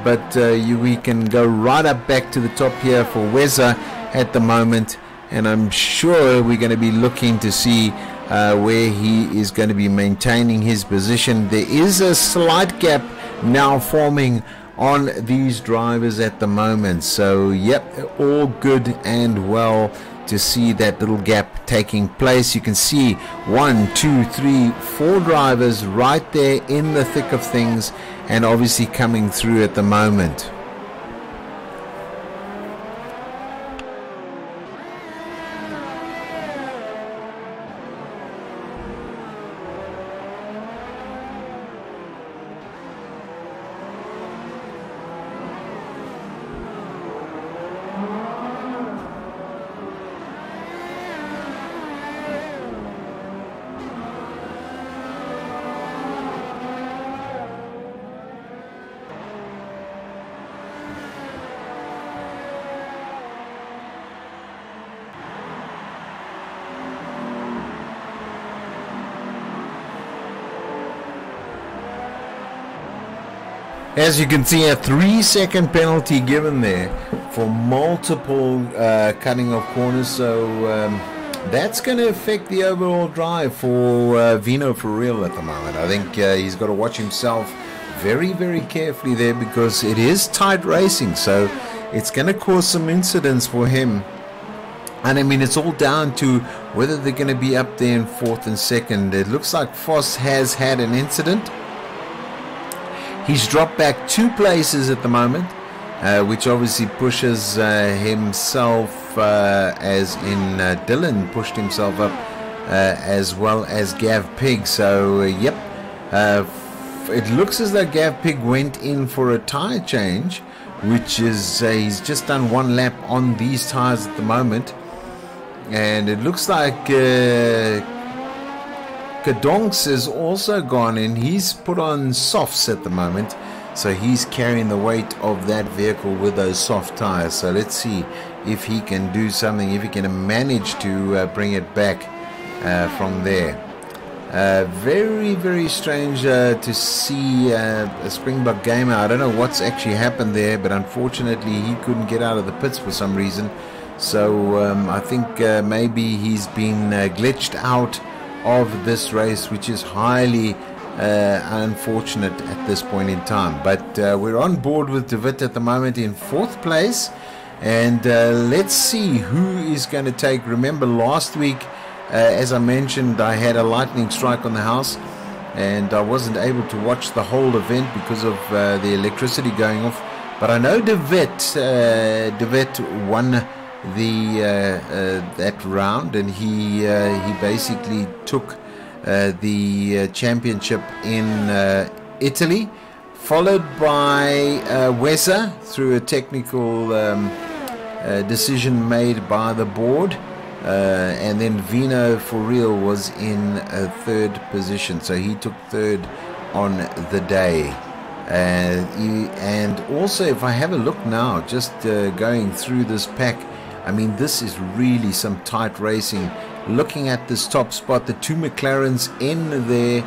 but we can go right up back to the top here for Weza at the moment, and I'm sure we're going to be looking to see where he is going to be maintaining his position. There is a slight gap now forming on these drivers at the moment, so yep, all good and well to see that little gap taking place. You can see 1, 2, 3, 4 drivers right there in the thick of things, and obviously coming through at the moment. As you can see, a 3-second penalty given there for multiple cutting of corners, so that's going to affect the overall drive for Vino for real at the moment. I think he's got to watch himself very, very carefully there, because it is tight racing, so it's going to cause some incidents for him. And I mean, it's all down to whether they're going to be up there in 4th and 2nd. It looks like Foss has had an incident. He's dropped back 2 places at the moment, which obviously pushes himself, as in Dylan pushed himself up, as well as Gav Pig. So, yep, it looks as though Gav Pig went in for a tyre change, which is, he's just done 1 lap on these tyres at the moment. And it looks like Kadonks has also gone in. He's put on softs at the moment, so he's carrying the weight of that vehicle with those soft tires. So let's see if he can do something, if he can manage to bring it back from there. Very, very strange to see a Springbok gamer. I don't know what's actually happened there, but unfortunately he couldn't get out of the pits for some reason. So I think maybe he's been glitched out of this race, which is highly unfortunate at this point in time. But we're on board with De Wit at the moment in 4th place, and let's see who is going to take. Remember last week, as I mentioned, I had a lightning strike on the house, and I wasn't able to watch the whole event because of the electricity going off. But I know De Wit won that round, and he basically took the championship in Italy, followed by Weza through a technical decision made by the board, and then Vino for real was in 3rd position, so he took 3rd on the day. And also, if I have a look now, just going through this pack, I mean, this is really some tight racing. Looking at this top spot, the two McLarens in there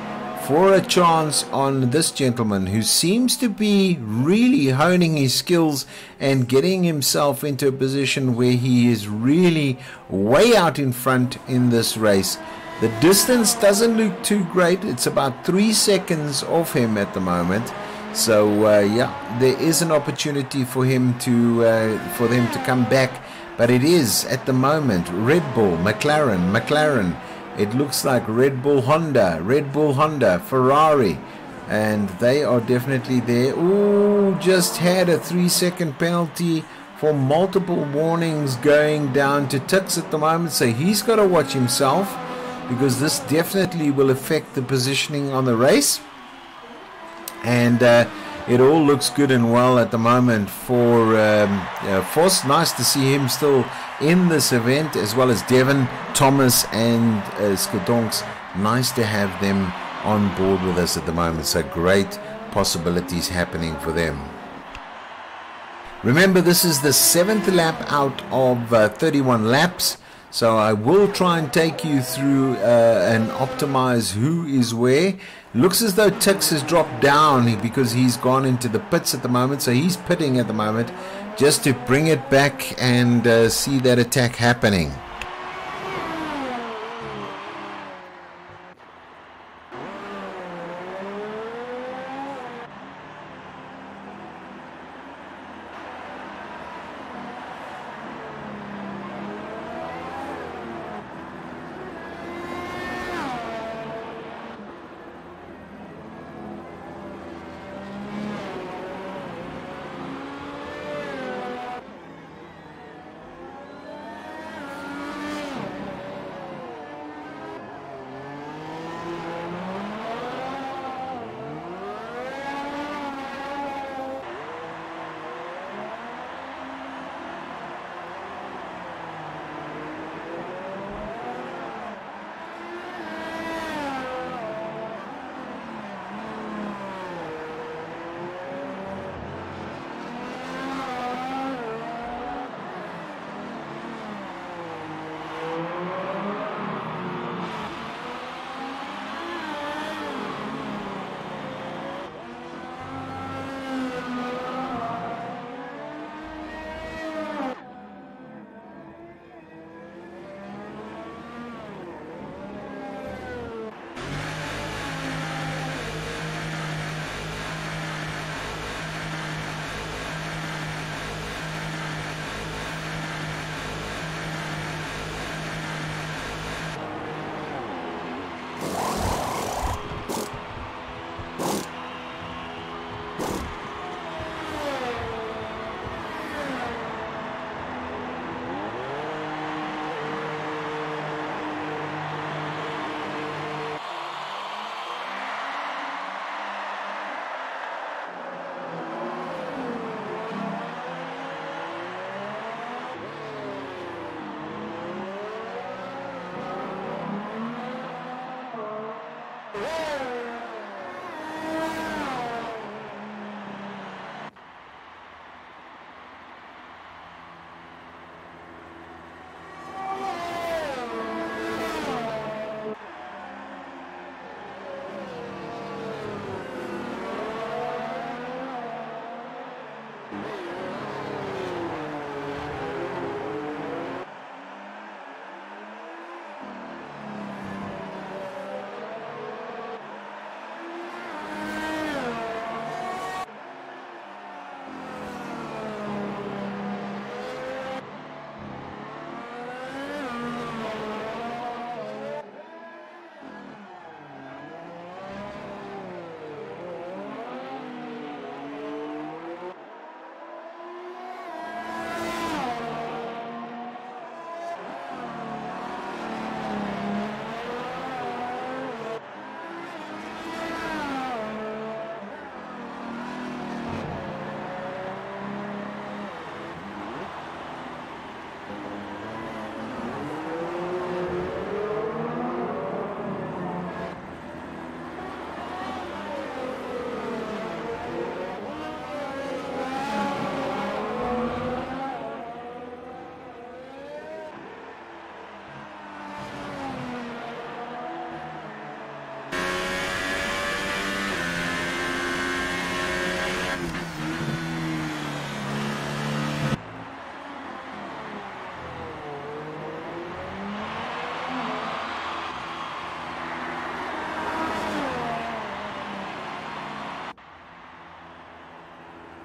for a chance on this gentleman who seems to be really honing his skills and getting himself into a position where he is really way out in front in this race. The distance doesn't look too great. It's about 3 seconds off him at the moment. So yeah, there is an opportunity for him to for them to come back, but it is at the moment Red Bull, McLaren. It looks like Red Bull, Honda, Ferrari, and they are definitely there. Ooh, just had a 3-second penalty for multiple warnings going down to Tix at the moment, so he's got to watch himself, because this definitely will affect the positioning on the race. And it all looks good and well at the moment for Voss. Nice to see him still in this event, as well as Devon, Thomas and Skadonks. Nice to have them on board with us at the moment. So great possibilities happening for them. Remember, this is the 7th lap out of 31 laps. So I will try and take you through and optimize who is where. Looks as though Tix has dropped down because he's gone into the pits at the moment. So he's pitting at the moment just to bring it back and see that attack happening.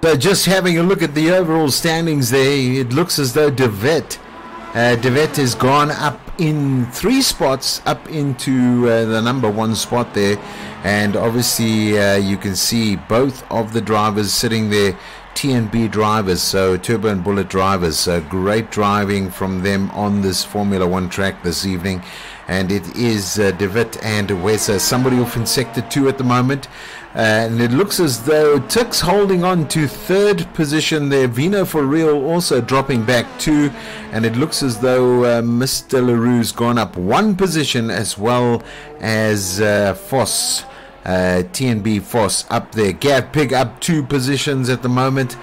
So just having a look at the overall standings there, it looks as though De Wet has gone up in 3 spots up into the number 1 spot there, and obviously you can see both of the drivers sitting there, TNB drivers, so Turbo and Bullet drivers. So great driving from them on this Formula 1 track this evening, and it is De Wet and Wessa, somebody off in sector 2 at the moment, and it looks as though Tix holding on to 3rd position there. Vino for real also dropping back 2, and it looks as though Mr. LaRue's gone up 1 position, as well as Foss, TNB Foss up there. Gav Pig up 2 positions at the moment.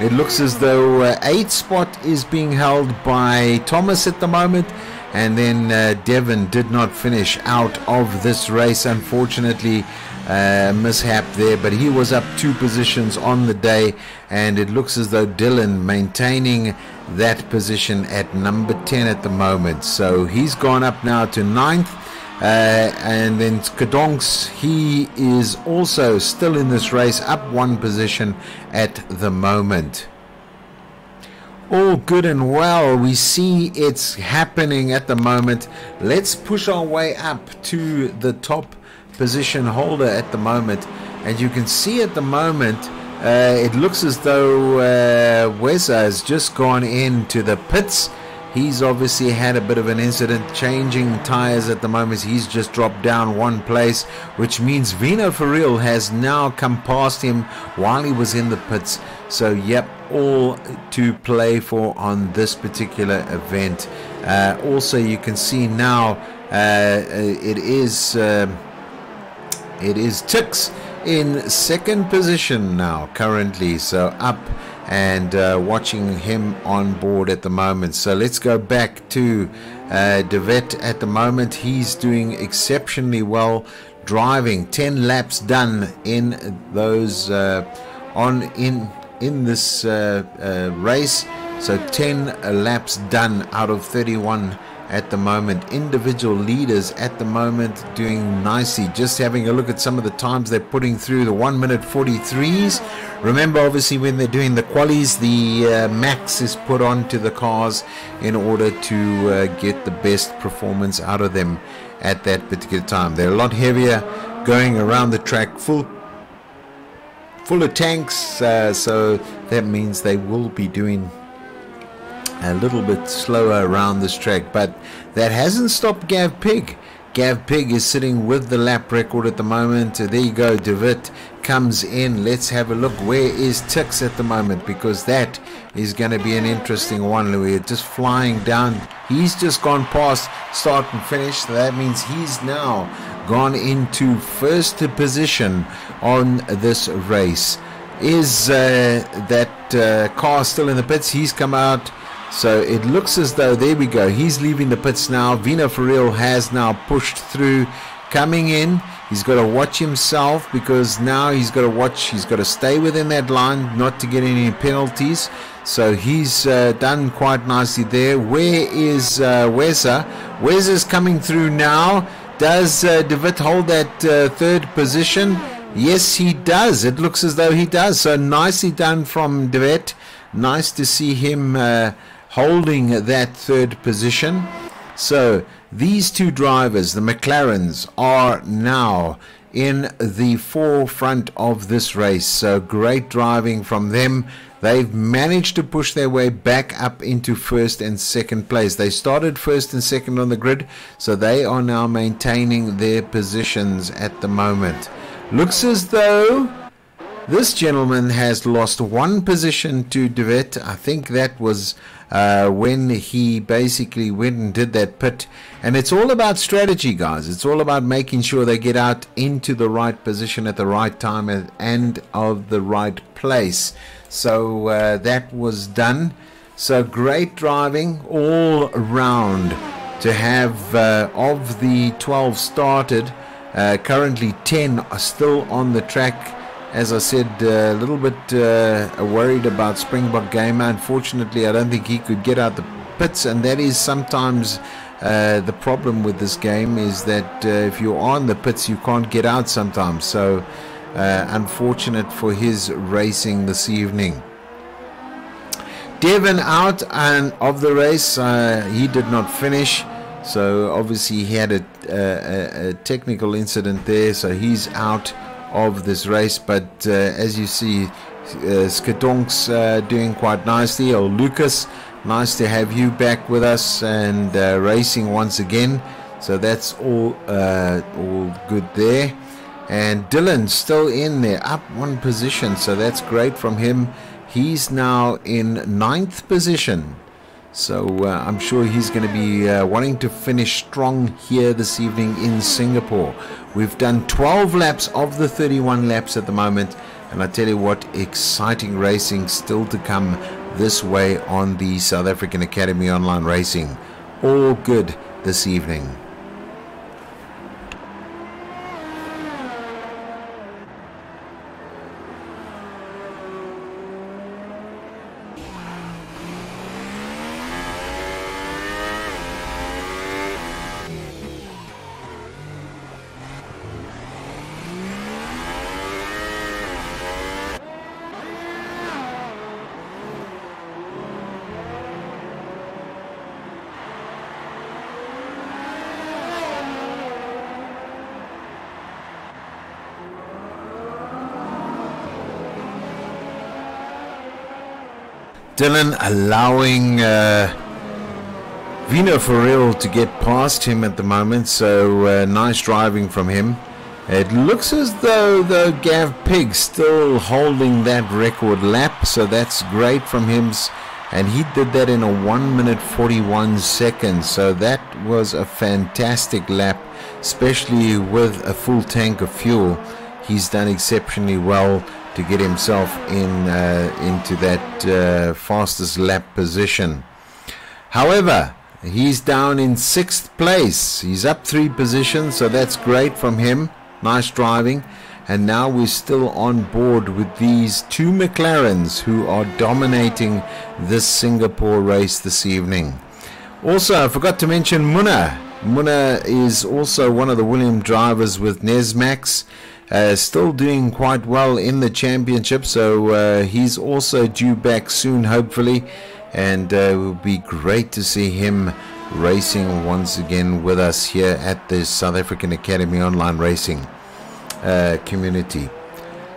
It looks as though 8th spot is being held by Thomas at the moment, and then Devon did not finish out of this race, unfortunately. Mishap there, but he was up 2 positions on the day, and it looks as though Dylan maintaining that position at number 10 at the moment. So he's gone up now to 9th. And then Kadonks, he is also still in this race, up 1 position at the moment. All good and well, we see it's happening at the moment. Let's push our way up to the top position holder at the moment, and you can see at the moment it looks as though Weza has just gone into the pits. He's obviously had a bit of an incident changing tires at the moment. He's just dropped down 1 place, which means Vino for real has now come past him while he was in the pits. So yep, all to play for on this particular event. Also you can see now it is Tix in 2nd position now currently, so up, and watching him on board at the moment. So let's go back to De Wet at the moment. He's doing exceptionally well, driving 10 laps done in those in this race. So 10 laps done out of 31 at the moment. Individual leaders at the moment doing nicely. Just having a look at some of the times they're putting through, the 1 minute 43s. Remember, obviously, when they're doing the qualies, the max is put onto the cars in order to get the best performance out of them at that particular time. They're a lot heavier, going around the track full of tanks, so that means they will be doing a little bit slower around this track, but that hasn't stopped Gav Pig. Gav Pig is sitting with the lap record at the moment. There you go, De Wet comes in. Let's have a look. Where is Tix at the moment? Because that is going to be an interesting one. We're just flying down. He's just gone past start and finish, so that means he's now gone into 1st position on this race. Is that car still in the pits? He's come out. So it looks as though, there we go, he's leaving the pits now. Vino for real has now pushed through, coming in. He's got to watch himself, because now he's got to stay within that line, not to get any penalties. So he's done quite nicely there. Where is Weza? Weza's coming through now. Does De Wet hold that 3rd position? Yes, he does. It looks as though he does. So nicely done from De Wet. Nice to see him holding that 3rd position. So these 2 drivers, the McLarens, are now in the forefront of this race. So great driving from them. They've managed to push their way back up into 1st and 2nd place. They started 1st and 2nd on the grid, so they are now maintaining their positions at the moment. Looks as though this gentleman has lost 1 position to De Wet. I think that was when he basically went and did that pit. And it's all about strategy, guys. It's all about making sure they get out into the right position at the right time and of the right place. So that was done. So great driving all around to have of the 12 started. Currently 10 are still on the track. As I said, a little bit worried about Springbok Gamer. Unfortunately, I don't think he could get out the pits, and that is sometimes the problem with this game, is that if you're on the pits, you can't get out sometimes. So Unfortunate for his racing this evening. Devon out and of the race. He did not finish, so obviously he had a technical incident there, so he's out of this race. But as you see, Skadonk's doing quite nicely. Oh, Lucas, nice to have you back with us and racing once again. So that's all good there. And Dylan still in there, up one position, so that's great from him. He's now in 9th position, so I'm sure he's going to be wanting to finish strong here this evening in Singapore. We've done 12 laps of the 31 laps at the moment, and I tell you what, exciting racing still to come this way on the South African Academy Online Racing. All good this evening. Dylan allowing Vino Farrell to get past him at the moment, so nice driving from him. It looks as though Gav Pig still holding that record lap, so that's great from him, and he did that in a 1 minute 41 seconds, so that was a fantastic lap, especially with a full tank of fuel. He's done exceptionally well to get himself into that fastest lap position. However, he's down in 6th place. He's up 3 positions, so that's great from him. Nice driving. And now we're still on board with these 2 McLarens who are dominating this Singapore race this evening. Also, I forgot to mention Munna. Munna is also one of the William drivers with Nesmax. Still doing quite well in the championship, so he's also due back soon, hopefully, and it will be great to see him racing once again with us here at the South African Academy Online Racing community.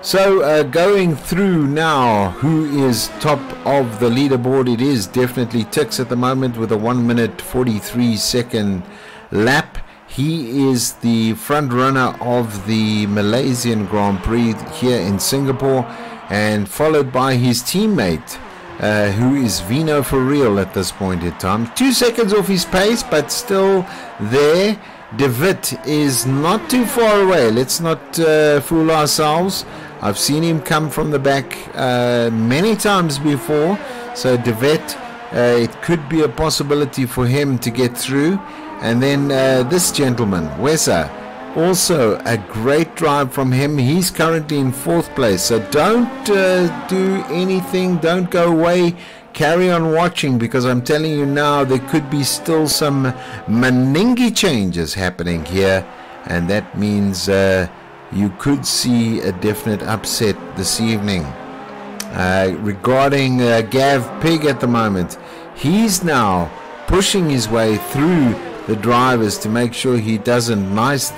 So going through now, who is top of the leaderboard? It is definitely Tix at the moment with a 1 minute 43 second lap. He is the front runner of the Malaysian Grand Prix here in Singapore, and followed by his teammate, who is Vino Farrell at this point in time. 2 seconds off his pace, but still there. De Wit is not too far away. Let's not fool ourselves. I've seen him come from the back many times before, so De Wit, it could be a possibility for him to get through. And then this gentleman, Wesa, also a great drive from him. He's currently in 4th place, so don't do anything, don't go away, carry on watching, because I'm telling you now, there could be still some Meningi changes happening here, and that means you could see a definite upset this evening. Regarding Gav Pig at the moment, he's now pushing his way through the drivers to make sure he doesn't. Nice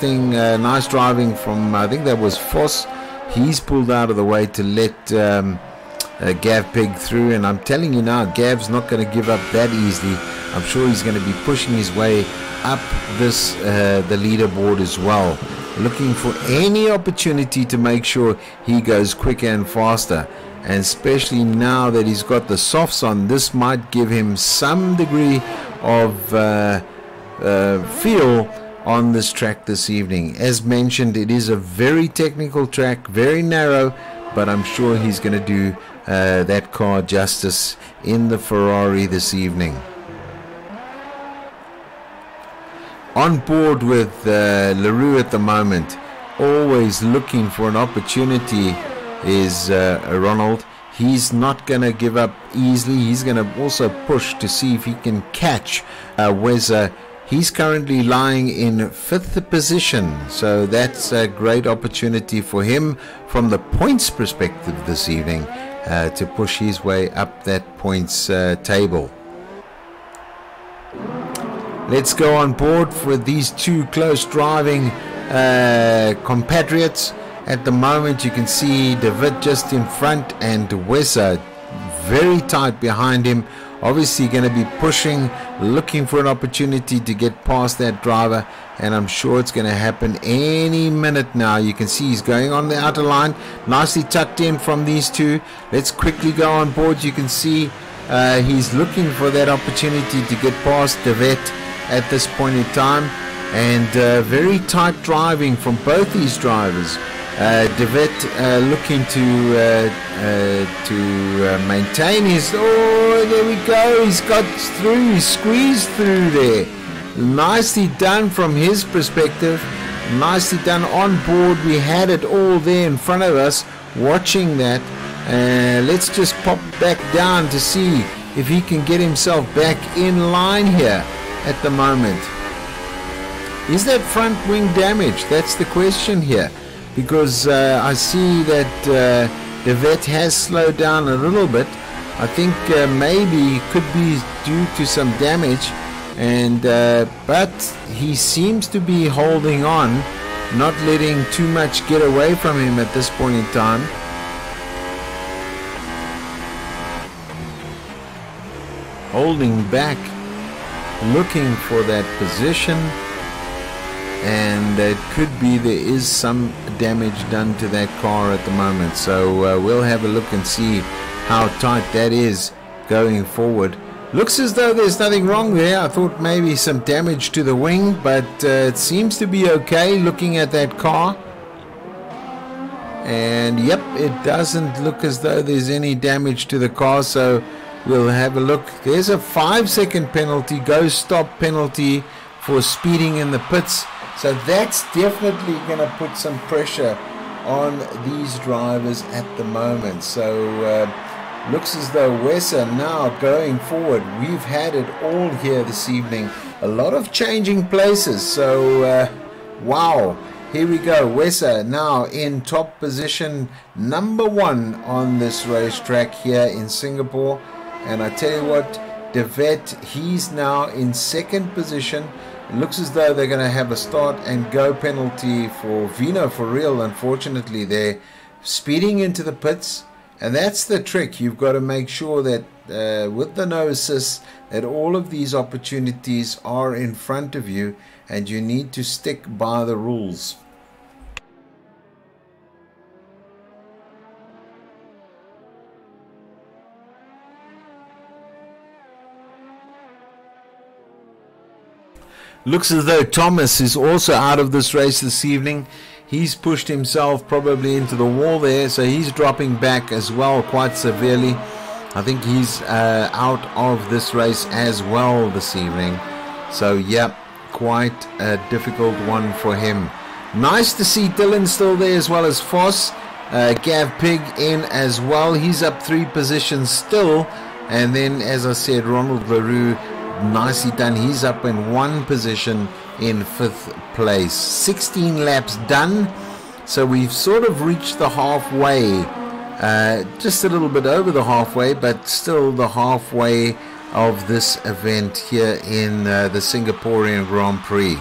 driving from, I think that was Foss. He's pulled out of the way to let Gav Pig through, and I'm telling you now, Gav's not going to give up that easily. I'm sure he's going to be pushing his way up this the leaderboard as well, looking for any opportunity to make sure he goes quicker and faster. And especially now that he's got the softs on, this might give him some degree of feel on this track this evening. As mentioned, it is a very technical track, very narrow, but I'm sure he's going to do that car justice in the Ferrari this evening. On board with LaRue at the moment, always looking for an opportunity, is Ronald. He's not going to give up easily. He's going to also push to see if he can catch Weza He's currently lying in 5th position, so that's a great opportunity for him from the points perspective this evening to push his way up that points table. Let's go on board for these two close driving compatriots. At the moment you can see David just in front and Wessa very tight behind him. Obviously going to be pushing, looking for an opportunity to get past that driver, and I'm sure it's going to happen any minute now. You can see he's going on the outer line, nicely tucked in from these two. Let's quickly go on board. You can see he's looking for that opportunity to get past David at this point in time, and very tight driving from both these drivers. David looking to maintain his, there we go, he's got through, he squeezed through there. Nicely done from his perspective, nicely done on board. We had it all there in front of us watching that. Let's just pop back down to see if he can get himself back in line here at the moment. Is that front wing damaged? That's the question here. Because I see that the vet has slowed down a little bit. I think maybe could be due to some damage, and but he seems to be holding on, not letting too much get away from him at this point in time. Holding back, looking for that position. And it could be there is some damage done to that car at the moment, so we'll have a look and see how tight that is going forward. Looks as though there's nothing wrong there. I thought maybe some damage to the wing, but it seems to be okay looking at that car. And yep, it doesn't look as though there's any damage to the car, so we'll have a look. There's a 5-second penalty, go stop penalty for speeding in the pits. So that's definitely going to put some pressure on these drivers at the moment. So looks as though Wessa now going forward. We've had it all here this evening. A lot of changing places. So wow. Here we go. Wessa now in top position, #1 on this racetrack here in Singapore. And I tell you what, De Vet, he's now in 2nd position. It looks as though they're going to have a start and go penalty for Vino for real. Unfortunately, they're speeding into the pits, and that's the trick. You've got to make sure that with the no assist, that all of these opportunities are in front of you, and you need to stick by the rules. Looks as though Thomas is also out of this race this evening. He's pushed himself probably into the wall there, so he's dropping back as well quite severely. I think he's out of this race as well this evening. So yeah, quite a difficult one for him. Nice to see Dylan still there as well as Foss. Gav Pig in as well. He's up 3 positions still. And then, as I said, Ronald LaRue, nicely done. He's up in 1 position in 5th place. 16 laps done, so we've sort of reached the halfway, just a little bit over the halfway, but still the halfway of this event here in the Singaporean Grand Prix.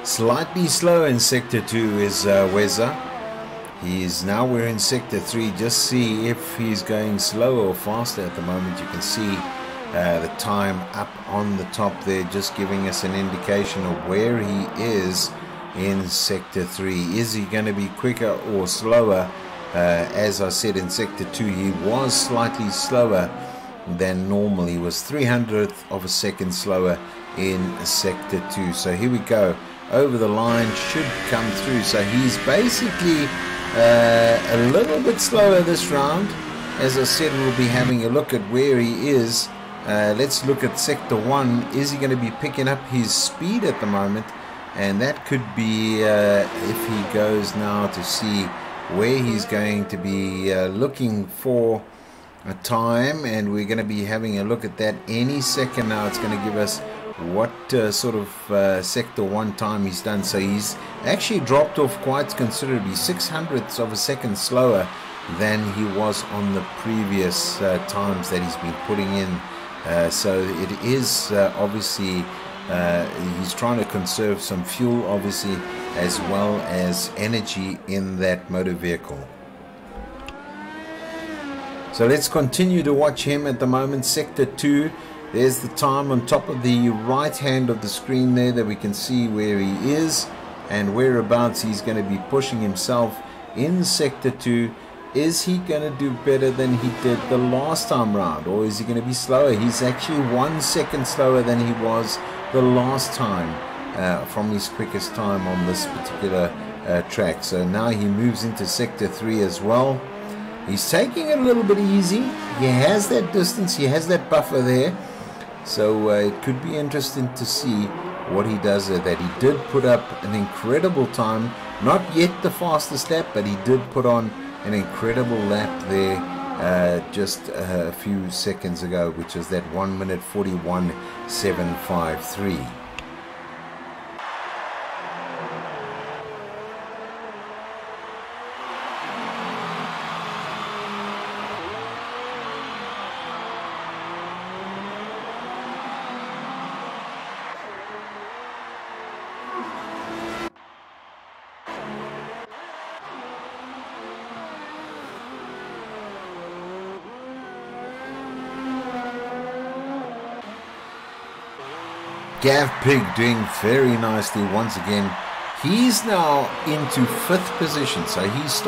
Slightly slow in Sector 2 is Weza. We're in Sector 3. Just see if he's going slower or faster at the moment. You can see the time up on the top there, just giving us an indication of where he is in Sector 3. Is he going to be quicker or slower? As I said, in Sector 2 he was slightly slower than normal. He was 300th of a second slower in Sector 2. So here we go. Over the line, should come through. So he's basically a little bit slower this round. As I said, we'll be having a look at where he is. Let's look at Sector 1. Is he going to be picking up his speed at the moment? And that could be if he goes now to see where he's going to be looking for a time, and we're going to be having a look at that any second now. It's going to give us what sort of Sector 1 time he's done. So he's actually dropped off quite considerably, 600ths of a second slower than he was on the previous times that he's been putting in. So it is obviously he's trying to conserve some fuel, obviously, as well as energy in that motor vehicle. So let's continue to watch him at the moment. Sector 2, there's the time on top of the right hand of the screen there that we can see where he is and whereabouts he's going to be pushing himself in Sector 2. Is he going to do better than he did the last time round, or is he going to be slower? He's actually 1 second slower than he was the last time from his quickest time on this particular track. So now he moves into Sector 3 as well. He's taking it a little bit easy. He has that distance, he has that buffer there. So it could be interesting to see what he does there. That he did put up an incredible time, not yet the fastest lap, but he did put on an incredible lap there just a few seconds ago, which is that 1 minute 41.753. Gav Pig doing very nicely once again. He's now into 5th position. So he's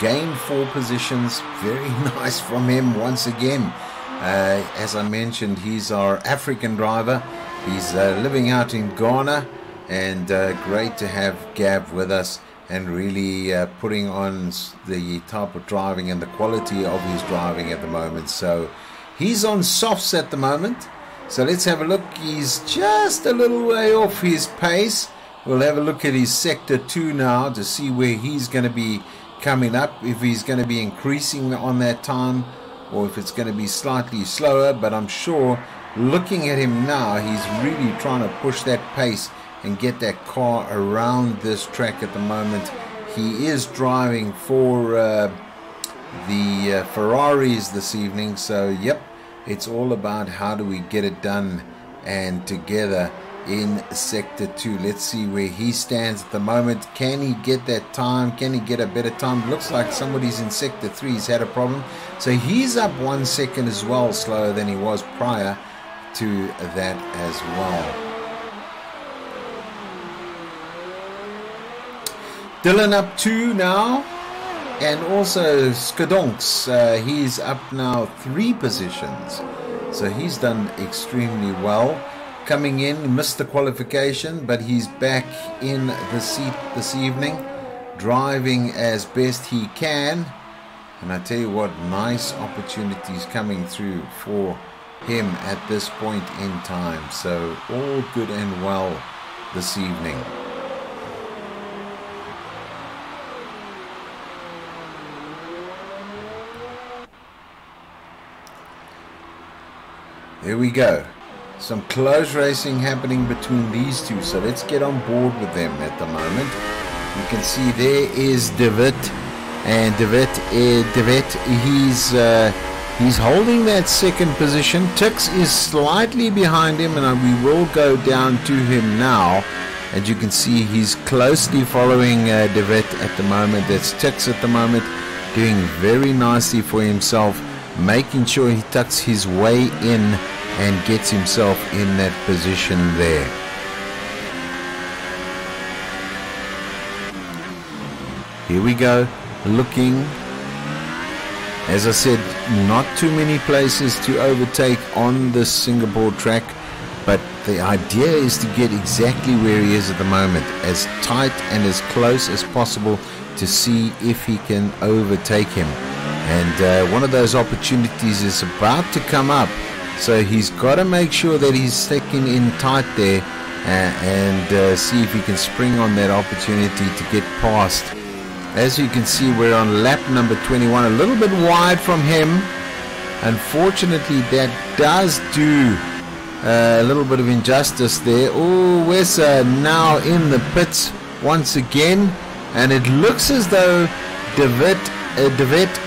gained 4 positions. Very nice from him once again. As I mentioned, he's our African driver. He's living out in Ghana, and great to have Gav with us and really putting on the type of driving and the quality of his driving at the moment. So he's on softs at the moment. So let's have a look. He's just a little way off his pace. We'll have a look at his Sector 2 now to see where he's going to be coming up, if he's going to be increasing on that time or if it's going to be slightly slower. But I'm sure, looking at him now, he's really trying to push that pace and get that car around this track at the moment. He is driving for the Ferraris this evening. So yep, it's all about how do we get it done and together in Sector 2. Let's see where he stands at the moment. Can he get that time? Can he get a better time? Looks like somebody's in Sector 3 has had a problem. So he's up 1 second as well, slower than he was prior to that as well. Dylan up 2 now. And also Skadonks, he's up now 3 positions. So he's done extremely well. Coming in, missed the qualification, but he's back in the seat this evening, driving as best he can. And I tell you what, nice opportunities coming through for him at this point in time. So all good and well this evening. There we go. Some close racing happening between these two. So let's get on board with them at the moment. You can see there is David. And David, he's holding that 2nd position. Tix is slightly behind him, and we will go down to him now As you can see, he's closely following De Wet at the moment. That's Tix at the moment, doing very nicely for himself, making sure he tucks his way in and gets himself in that position there. Here we go, looking. As I said, not too many places to overtake on this Singapore track, but the idea is to get exactly where he is at the moment, as tight and as close as possible to see if he can overtake him. And one of those opportunities is about to come up, so he's got to make sure that he's sticking in tight there and see if he can spring on that opportunity to get past. As you can see, we're on lap number 21, a little bit wide from him. Unfortunately, that does do a little bit of injustice there. Oh, Wessa now in the pits once again, and it looks as though De Wet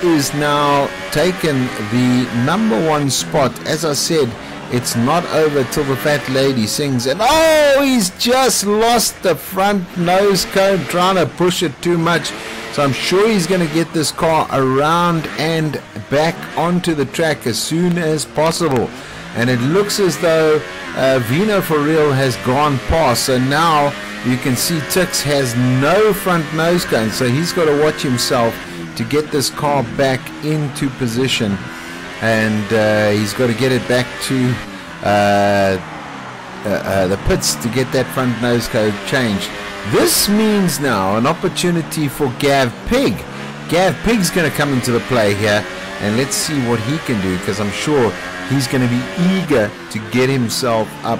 is now taken the #1 spot. As I said, it's not over till the fat lady sings, and oh, he's just lost the front nose cone trying to push it too much. So I'm sure he's going to get this car around and back onto the track as soon as possible. And it looks as though Vino for real has gone past. So now you can see Tix has no front nose cone. So he's got to watch himself to get this car back into position. And he's got to get it back to the pits to get that front nose cone changed. This means now an opportunity for Gav Pig. Gav Pig's going to come into the play here, and let's see what he can do, because I'm sure he's going to be eager to get himself up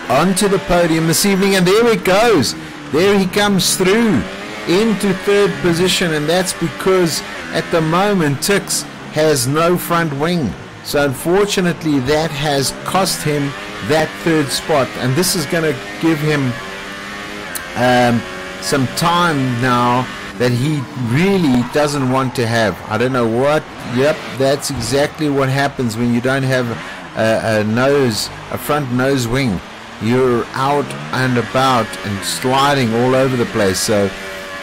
onto the podium this evening. And there it goes. There he comes through into third position, and that's because at the moment Tix has no front wing. So unfortunately that has cost him that third spot, and this is going to give him some time now that he really doesn't want to have. I don't know what. Yep, that's exactly what happens when you don't have a front nose wing. You're out and about and sliding all over the place. So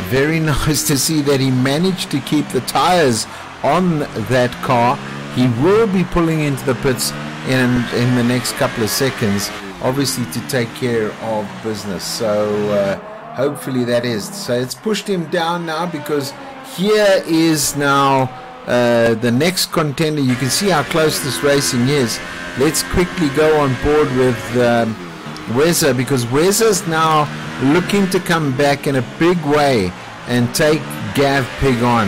very nice to see that he managed to keep the tires on that car. He will be pulling into the pits in the next couple of seconds, obviously to take care of business. So hopefully that is. So it's pushed him down now, because here is now the next contender. You can see how close this racing is. Let's quickly go on board with Weza, because Weza's now looking to come back in a big way and take Gav Pig on.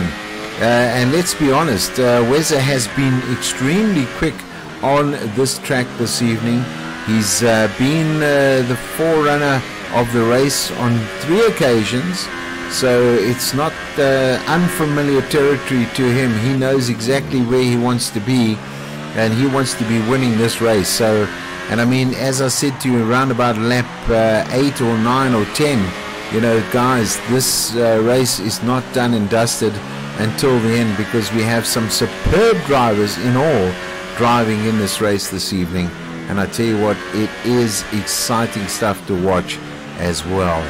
And let's be honest, Weza has been extremely quick on this track this evening. He's been the forerunner of the race on 3 occasions, so it's not unfamiliar territory to him. He knows exactly where he wants to be, and he wants to be winning this race. So, and I mean, as I said to you, around about lap 8 or 9 or 10, you know, guys, this race is not done and dusted until the end, because we have some superb drivers in all driving in this race this evening. And I tell you what, it is exciting stuff to watch as well.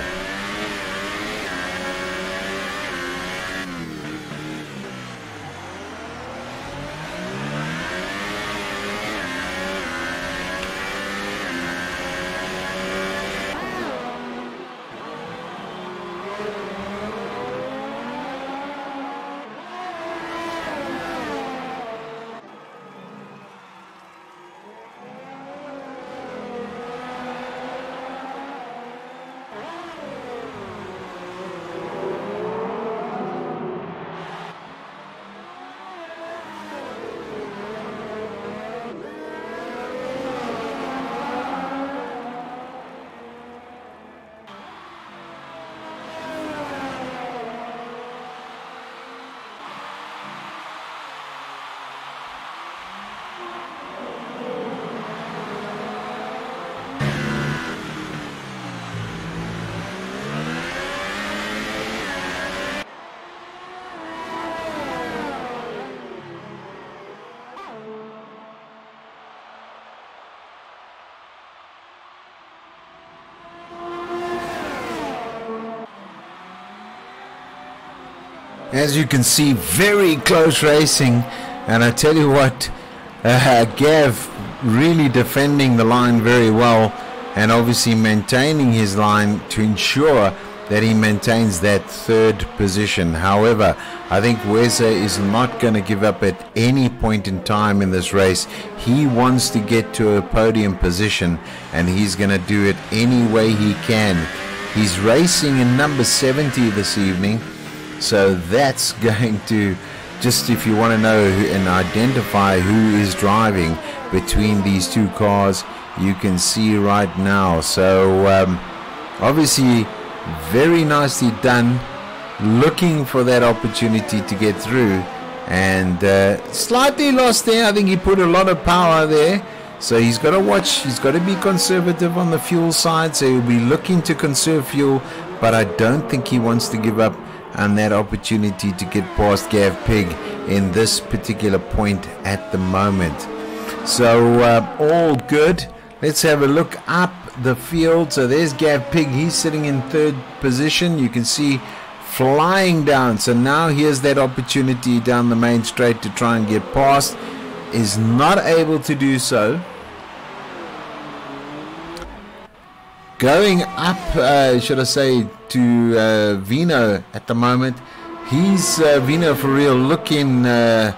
As you can see, very close racing, and I tell you what, Gav really defending the line very well, and obviously maintaining his line to ensure that he maintains that third position. However, I think Weza is not going to give up at any point in time in this race. He wants to get to a podium position, and he's going to do it any way he can. He's racing in number 70 this evening, so that's going to, just if you want to know and identify who is driving between these two cars, you can see right now. So obviously very nicely done, looking for that opportunity to get through, and slightly lost there. I think he put a lot of power there, so he's got to watch, he's got to be conservative on the fuel side, so he'll be looking to conserve fuel, but I don't think he wants to give up on that opportunity to get past Gav Pig in this particular point at the moment. So all good. Let's have a look up the field. So there's Gav Pig, he's sitting in third position. You can see flying down, so now here's that opportunity down the main straight to try and get past, is not able to do so. Going up, should I say, to Vino at the moment. He's Vino for real, looking to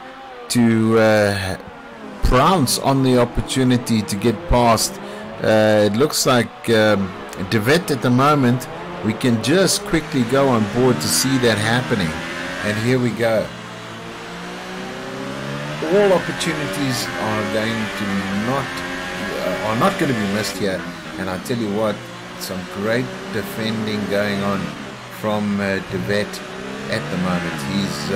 pounce on the opportunity to get past. It looks like Devet at the moment. We can just quickly go on board to see that happening, and here we go. All opportunities are not going to be missed here, and I tell you what, some great defending going on from Devet at the moment. He's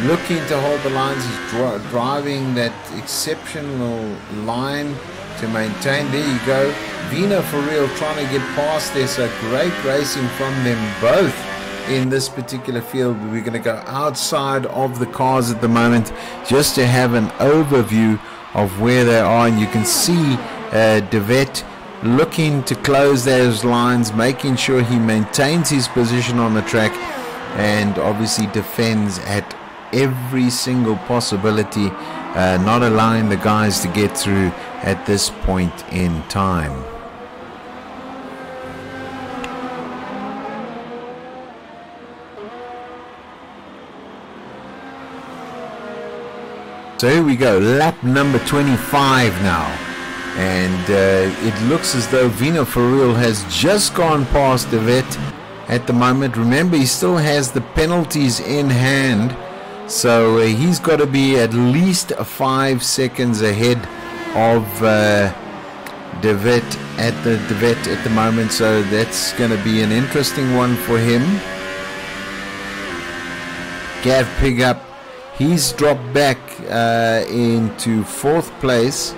looking to hold the lines. He's driving that exceptional line to maintain. There you go, Vino for real trying to get past there. So great racing from them both in this particular field. We're going to go outside of the cars at the moment just to have an overview of where they are, and you can see Devet looking to close those lines, making sure he maintains his position on the track, and obviously defends at every single possibility, not allowing the guys to get through at this point in time. So here we go, lap number 25 now, and it looks as though Vino for real has just gone past Devet at the moment. Remember, he still has the penalties in hand, so he's got to be at least 5 seconds ahead of Devet at the moment, so that's going to be an interesting one for him. Gav Pig up, he's dropped back into 4th place,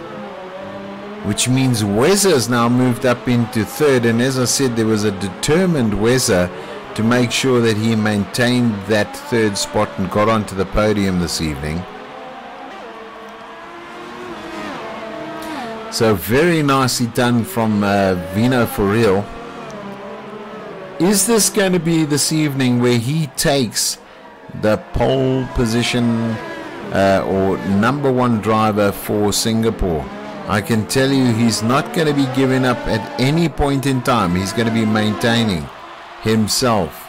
which means Wezza's now moved up into 3rd, and as I said, there was a determined Wezza to make sure that he maintained that 3rd spot and got onto the podium this evening. So very nicely done from Vino for real. Is this going to be this evening where he takes the pole position or #1 driver for Singapore? I can tell you he's not going to be giving up at any point in time. He's going to be maintaining himself.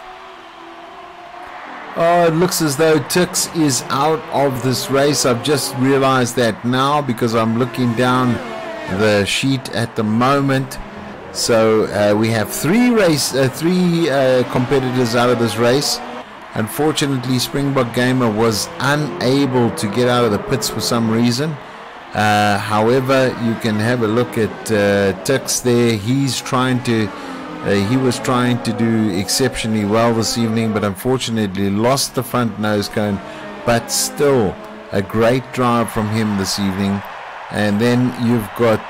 Oh, it looks as though Tix is out of this race. I've just realized that now because I'm looking down the sheet at the moment. So we have three competitors out of this race. Unfortunately, Springbok Gamer was unable to get out of the pits for some reason. However, you can have a look at Tix there. He was trying to do exceptionally well this evening, but unfortunately lost the front nose cone. But still, a great drive from him this evening. And then you've got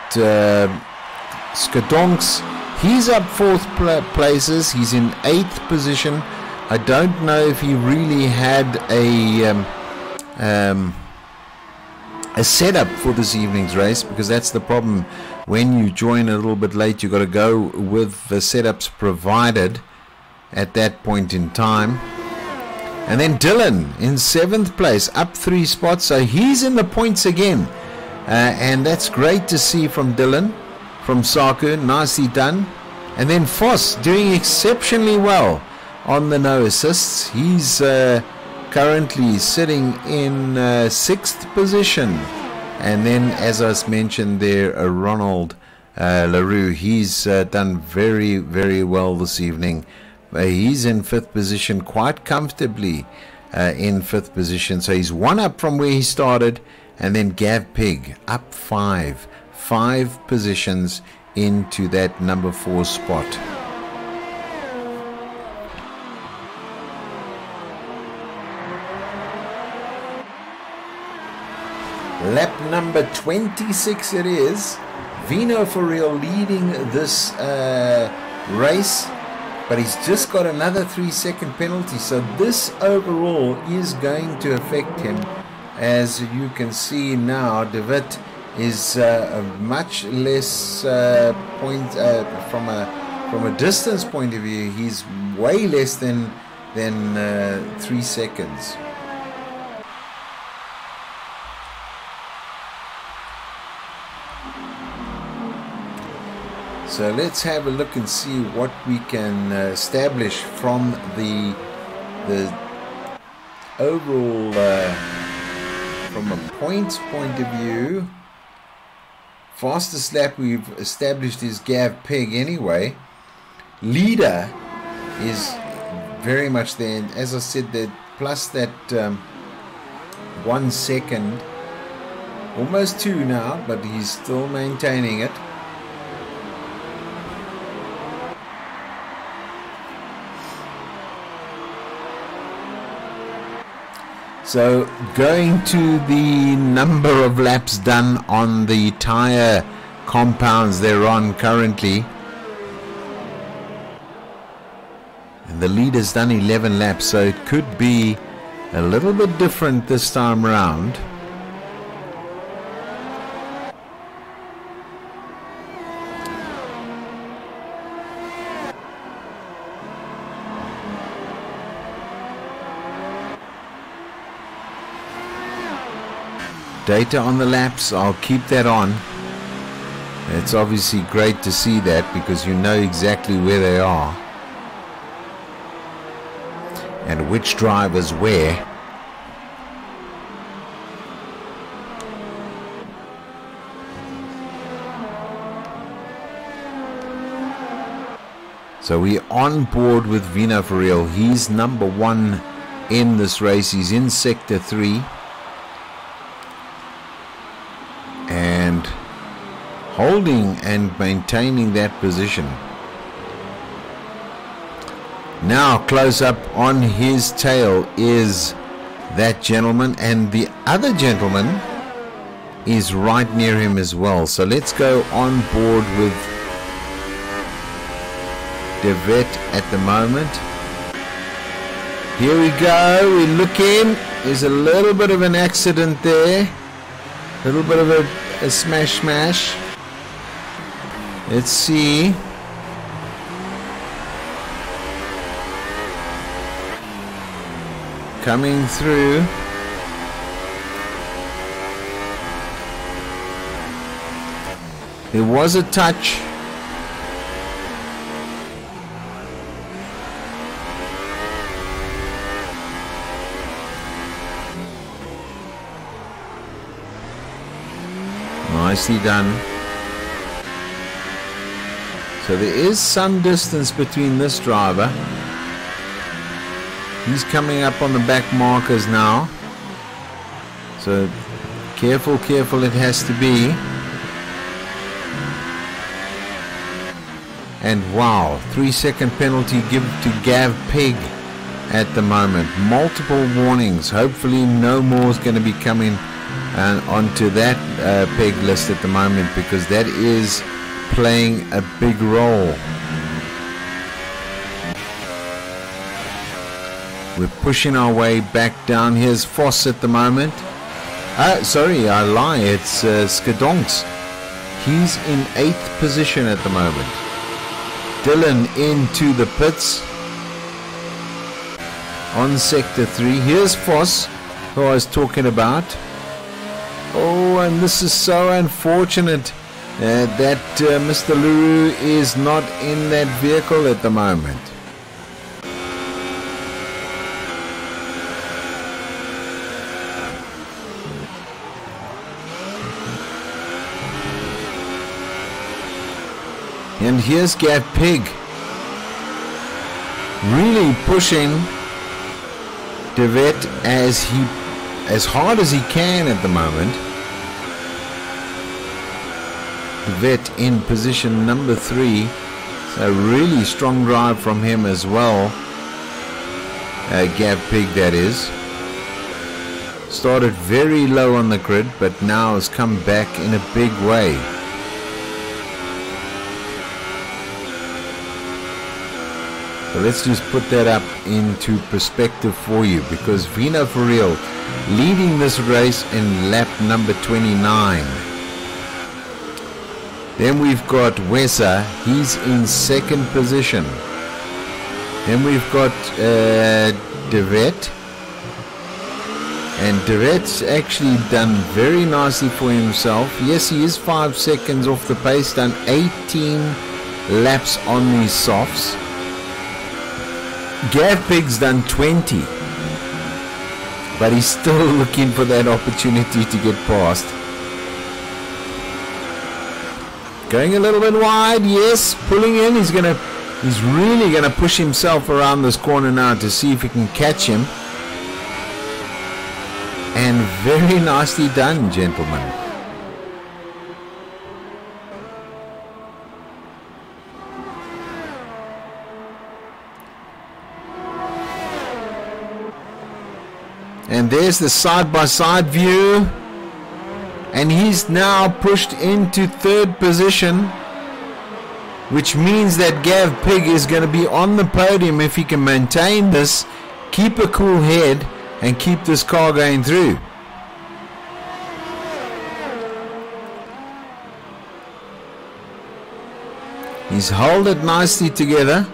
Skadonks. He's up 4th places. He's in 8th position. I don't know if he really had a setup for this evening's race, because that's the problem. When you join a little bit late, you've got to go with the setups provided at that point in time. And then Dylan in 7th place, up 3 spots. So he's in the points again. And that's great to see from Dylan, from Saku. Nicely done. And then Foss doing exceptionally well on the no assists. He's currently sitting in 6th position. And then, as I mentioned there, Ronald LaRue, he's done very, very well this evening. He's in 5th position, quite comfortably in 5th position. So he's 1 up from where he started. And then Gav Pig up 5 positions into that number 4 spot. Lap number 26 it is. Vino for real leading this race. But he's just got another 3-second penalty. So this overall is going to affect him. As you can see now, David is much less from a distance point of view. He's way less than 3 seconds. So let's have a look and see what we can establish from the overall, from a points point of view. Fastest lap we've established is Gav Pig anyway. Leader is very much there, and as I said, that plus that 1 second, almost 2 now, but he's still maintaining it. So going to the number of laps done on the tire compounds they're on currently. And the leader's done 11 laps, so it could be a little bit different this time around. Data on the laps, I'll keep that on. It's obviously great to see that because you know exactly where they are and which drivers where. So we're on board with Vino for real. He's number 1 in this race. He's in sector 3. And holding and maintaining that position. Now close up on his tail is that gentleman, and the other gentleman is right near him as well. So let's go on board with De Vet at the moment. Here we go, we look in. There's a little bit of an accident there. A little bit of a smash. Let's see. Coming through. There was a touch. Nicely done. So there is some distance between this driver. He's coming up on the back markers now. So careful it has to be. And wow, 3-second penalty given to Gav Pig at the moment. Multiple warnings. Hopefully no more is going to be coming onto that peg list at the moment, because that is playing a big role. We're pushing our way back down. Here's Foss at the moment. Sorry, I lie. It's Skadonks. He's in 8th position at the moment. Dylan into the pits. on sector 3. Here's Voss, who I was talking about. Oh, and this is so unfortunate that Mr. Luru is not in that vehicle at the moment. And here's Gav Pig, really pushing De Wet as hard as he can at the moment. De Wet in position number 3, so really strong drive from him as well. Gav Pig, that is. Started very low on the grid, but now has come back in a big way. So let's just put that up into perspective for you, because Vino for Real leading this race in lap number 29. Then we've got Wessa, he's in second position. Then we've got De Wet, and De Wet's actually done very nicely for himself. Yes, he is 5 seconds off the pace, done 18 laps on these softs. Gav Pig's done 20, but he's still looking for that opportunity to get past. Going a little bit wide, yes, pulling in. He's really gonna push himself around this corner now to see if he can catch him. And very nicely done, gentlemen. And there's the side-by-side view, and he's now pushed into third position, which means that Gav Pig is going to be on the podium if he can maintain this, keep a cool head, and keep this car going through. He's held it nicely together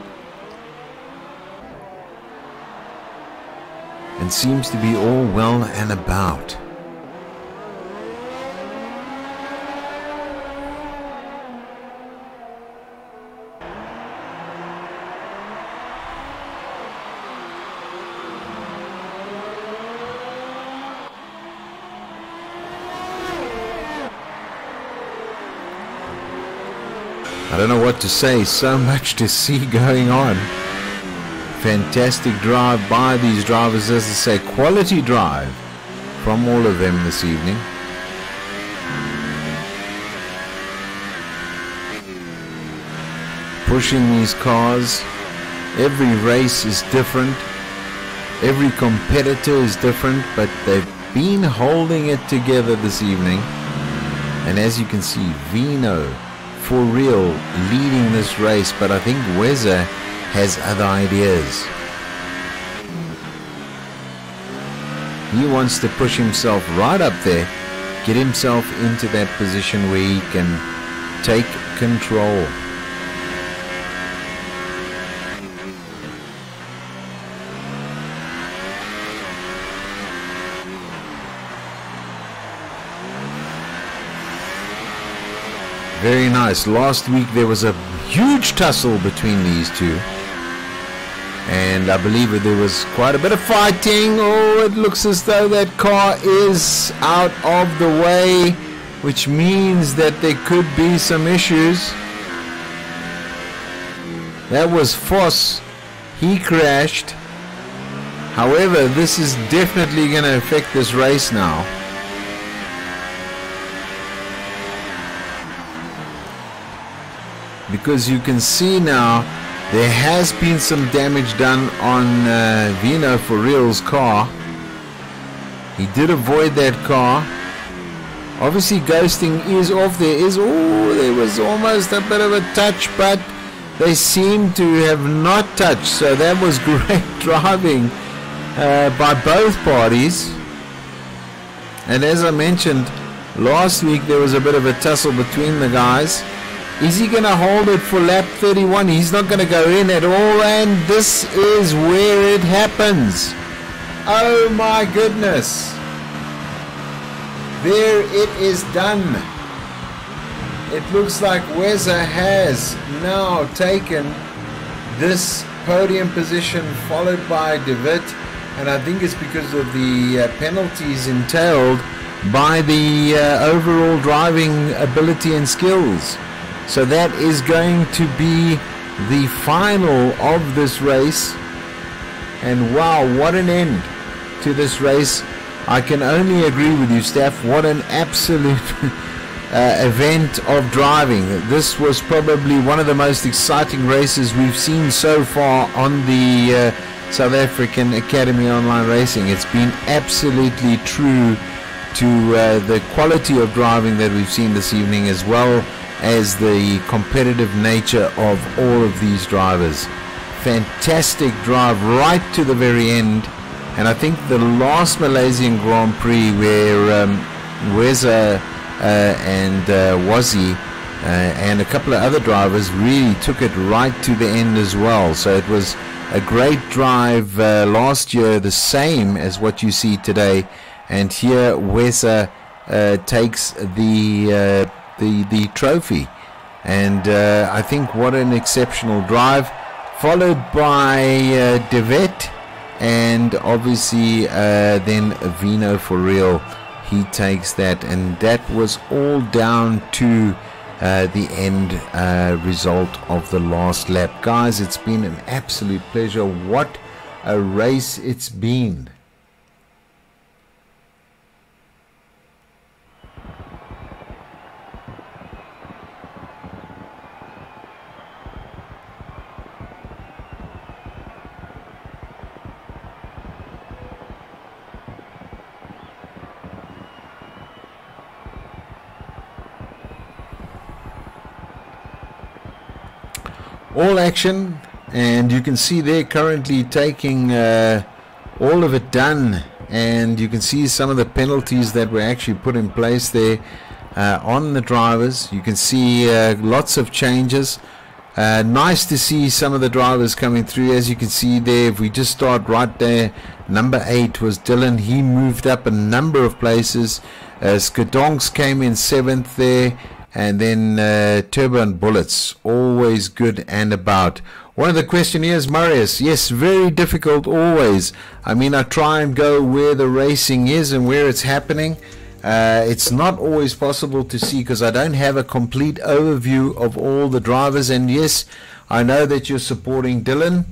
and seems to be all well and about. I don't know what to say, so much to see going on. Fantastic drive by these drivers, as I say, quality drive from all of them this evening. Pushing these cars. Every race is different, every competitor is different, but they've been holding it together this evening. And as you can see, Vino for Real leading this race, but I think Weza has other ideas. He wants to push himself right up there, get himself into that position where he can take control. Very nice. Last week there was a huge tussle between these two, and I believe that there was quite a bit of fighting. Oh, it looks as though that car is out of the way, which means that there could be some issues. That was Voss. He crashed. However, this is definitely going to affect this race now. Because you can see now there has been some damage done on Vino for Real's car. He did avoid that car. Obviously ghosting is off. There was almost a bit of a touch, but they seem to have not touched. So that was great driving by both parties. And as I mentioned last week, there was a bit of a tussle between the guys. Is he going to hold it for lap 31? He's not going to go in at all, and this is where it happens. Oh my goodness. There it is done. It looks like Weza has now taken this podium position, followed by De Wit, and I think it's because of the penalties entailed by the overall driving ability and skills. So that is going to be the final of this race, and wow, what an end to this race. I can only agree with you, Steph. What an absolute event of driving. This was probably one of the most exciting races we've seen so far on the South African Academy Online Racing. It's been absolutely true to the quality of driving that we've seen this evening, as well as the competitive nature of all of these drivers. Fantastic drive right to the very end. And I think the last Malaysian Grand Prix where Weza and Wazi and a couple of other drivers really took it right to the end as well. So it was a great drive last year, the same as what you see today. And here Weza takes the trophy. And I think what an exceptional drive, followed by De Wit. And obviously then Vino for real, he takes that, and that was all down to the end result of the last lap. Guys, it's been an absolute pleasure. What a race it's been. All action, and you can see they're currently taking all of it done, and you can see some of the penalties that were actually put in place there on the drivers. You can see lots of changes. Nice to see some of the drivers coming through. As you can see there, if we just start right there, number 8 was Dylan. He moved up a number of places. Skadonks came in 7th there. And then Turbo and Bullets, always good and about. One of the questionnaires, Marius, yes, very difficult always. I mean, I try and go where the racing is and where it's happening. It's not always possible to see because I don't have a complete overview of all the drivers. And yes, I know that you're supporting Dylan,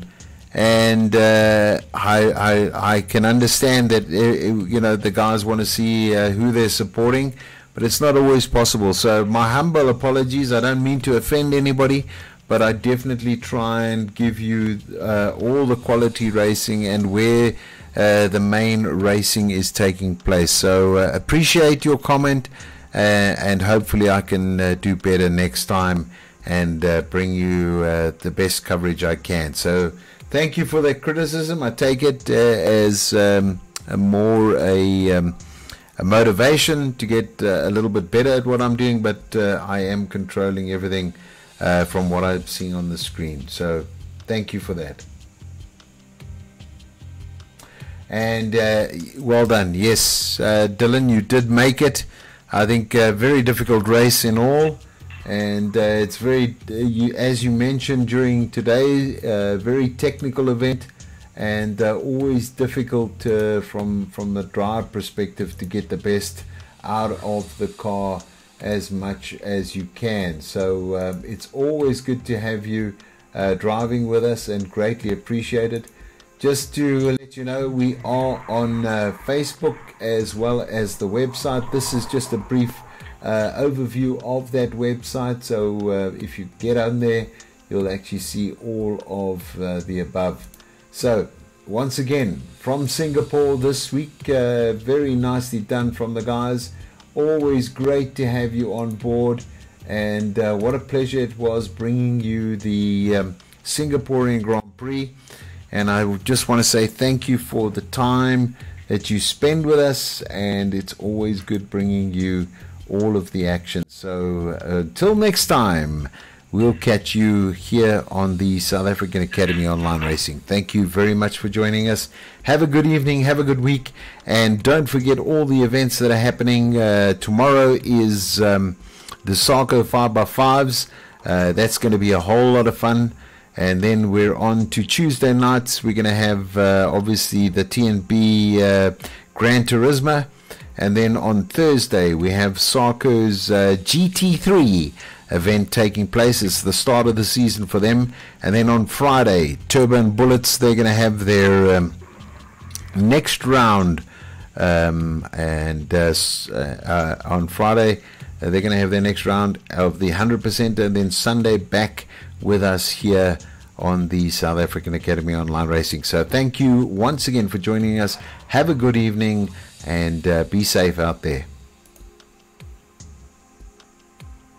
and I can understand that you know, the guys want to see who they're supporting. But it's not always possible. So my humble apologies. I don't mean to offend anybody, but I definitely try and give you all the quality racing and where the main racing is taking place. So appreciate your comment, and hopefully I can do better next time and bring you the best coverage I can. So thank you for that criticism. I take it as a motivation to get a little bit better at what I'm doing, but I am controlling everything from what I'm seeing on the screen. So thank you for that. And well done. Yes, Dylan, you did make it. I think a very difficult race in all, and it's very, as you mentioned during today, very technical event. And always difficult from the drive perspective to get the best out of the car as much as you can. So it's always good to have you driving with us, and greatly appreciated. Just to let you know, we are on Facebook as well as the website. This is just a brief overview of that website. So if you get on there, you'll actually see all of the above. So once again from Singapore this week, very nicely done from the guys. Always great to have you on board, and what a pleasure it was bringing you the Singaporean Grand Prix. And I just want to say thank you for the time that you spend with us, and it's always good bringing you all of the action. So till next time, we'll catch you here on the South African Academy Online Racing. Thank you very much for joining us. Have a good evening, have a good week, and don't forget all the events that are happening. Tomorrow is the SAAOLR 5x5s. That's going to be a whole lot of fun. And then we're on to Tuesday nights. We're going to have obviously the TNB Gran Turismo. And then on Thursday we have SAAOLR's GT3 event taking place. It's the start of the season for them. And then on Friday, Turbo and Bullets, they're going to have their next round. On Friday, they're going to have their next round of the 100%. And then Sunday, back with us here on the South African Academy Online Racing. So thank you once again for joining us. Have a good evening and be safe out there.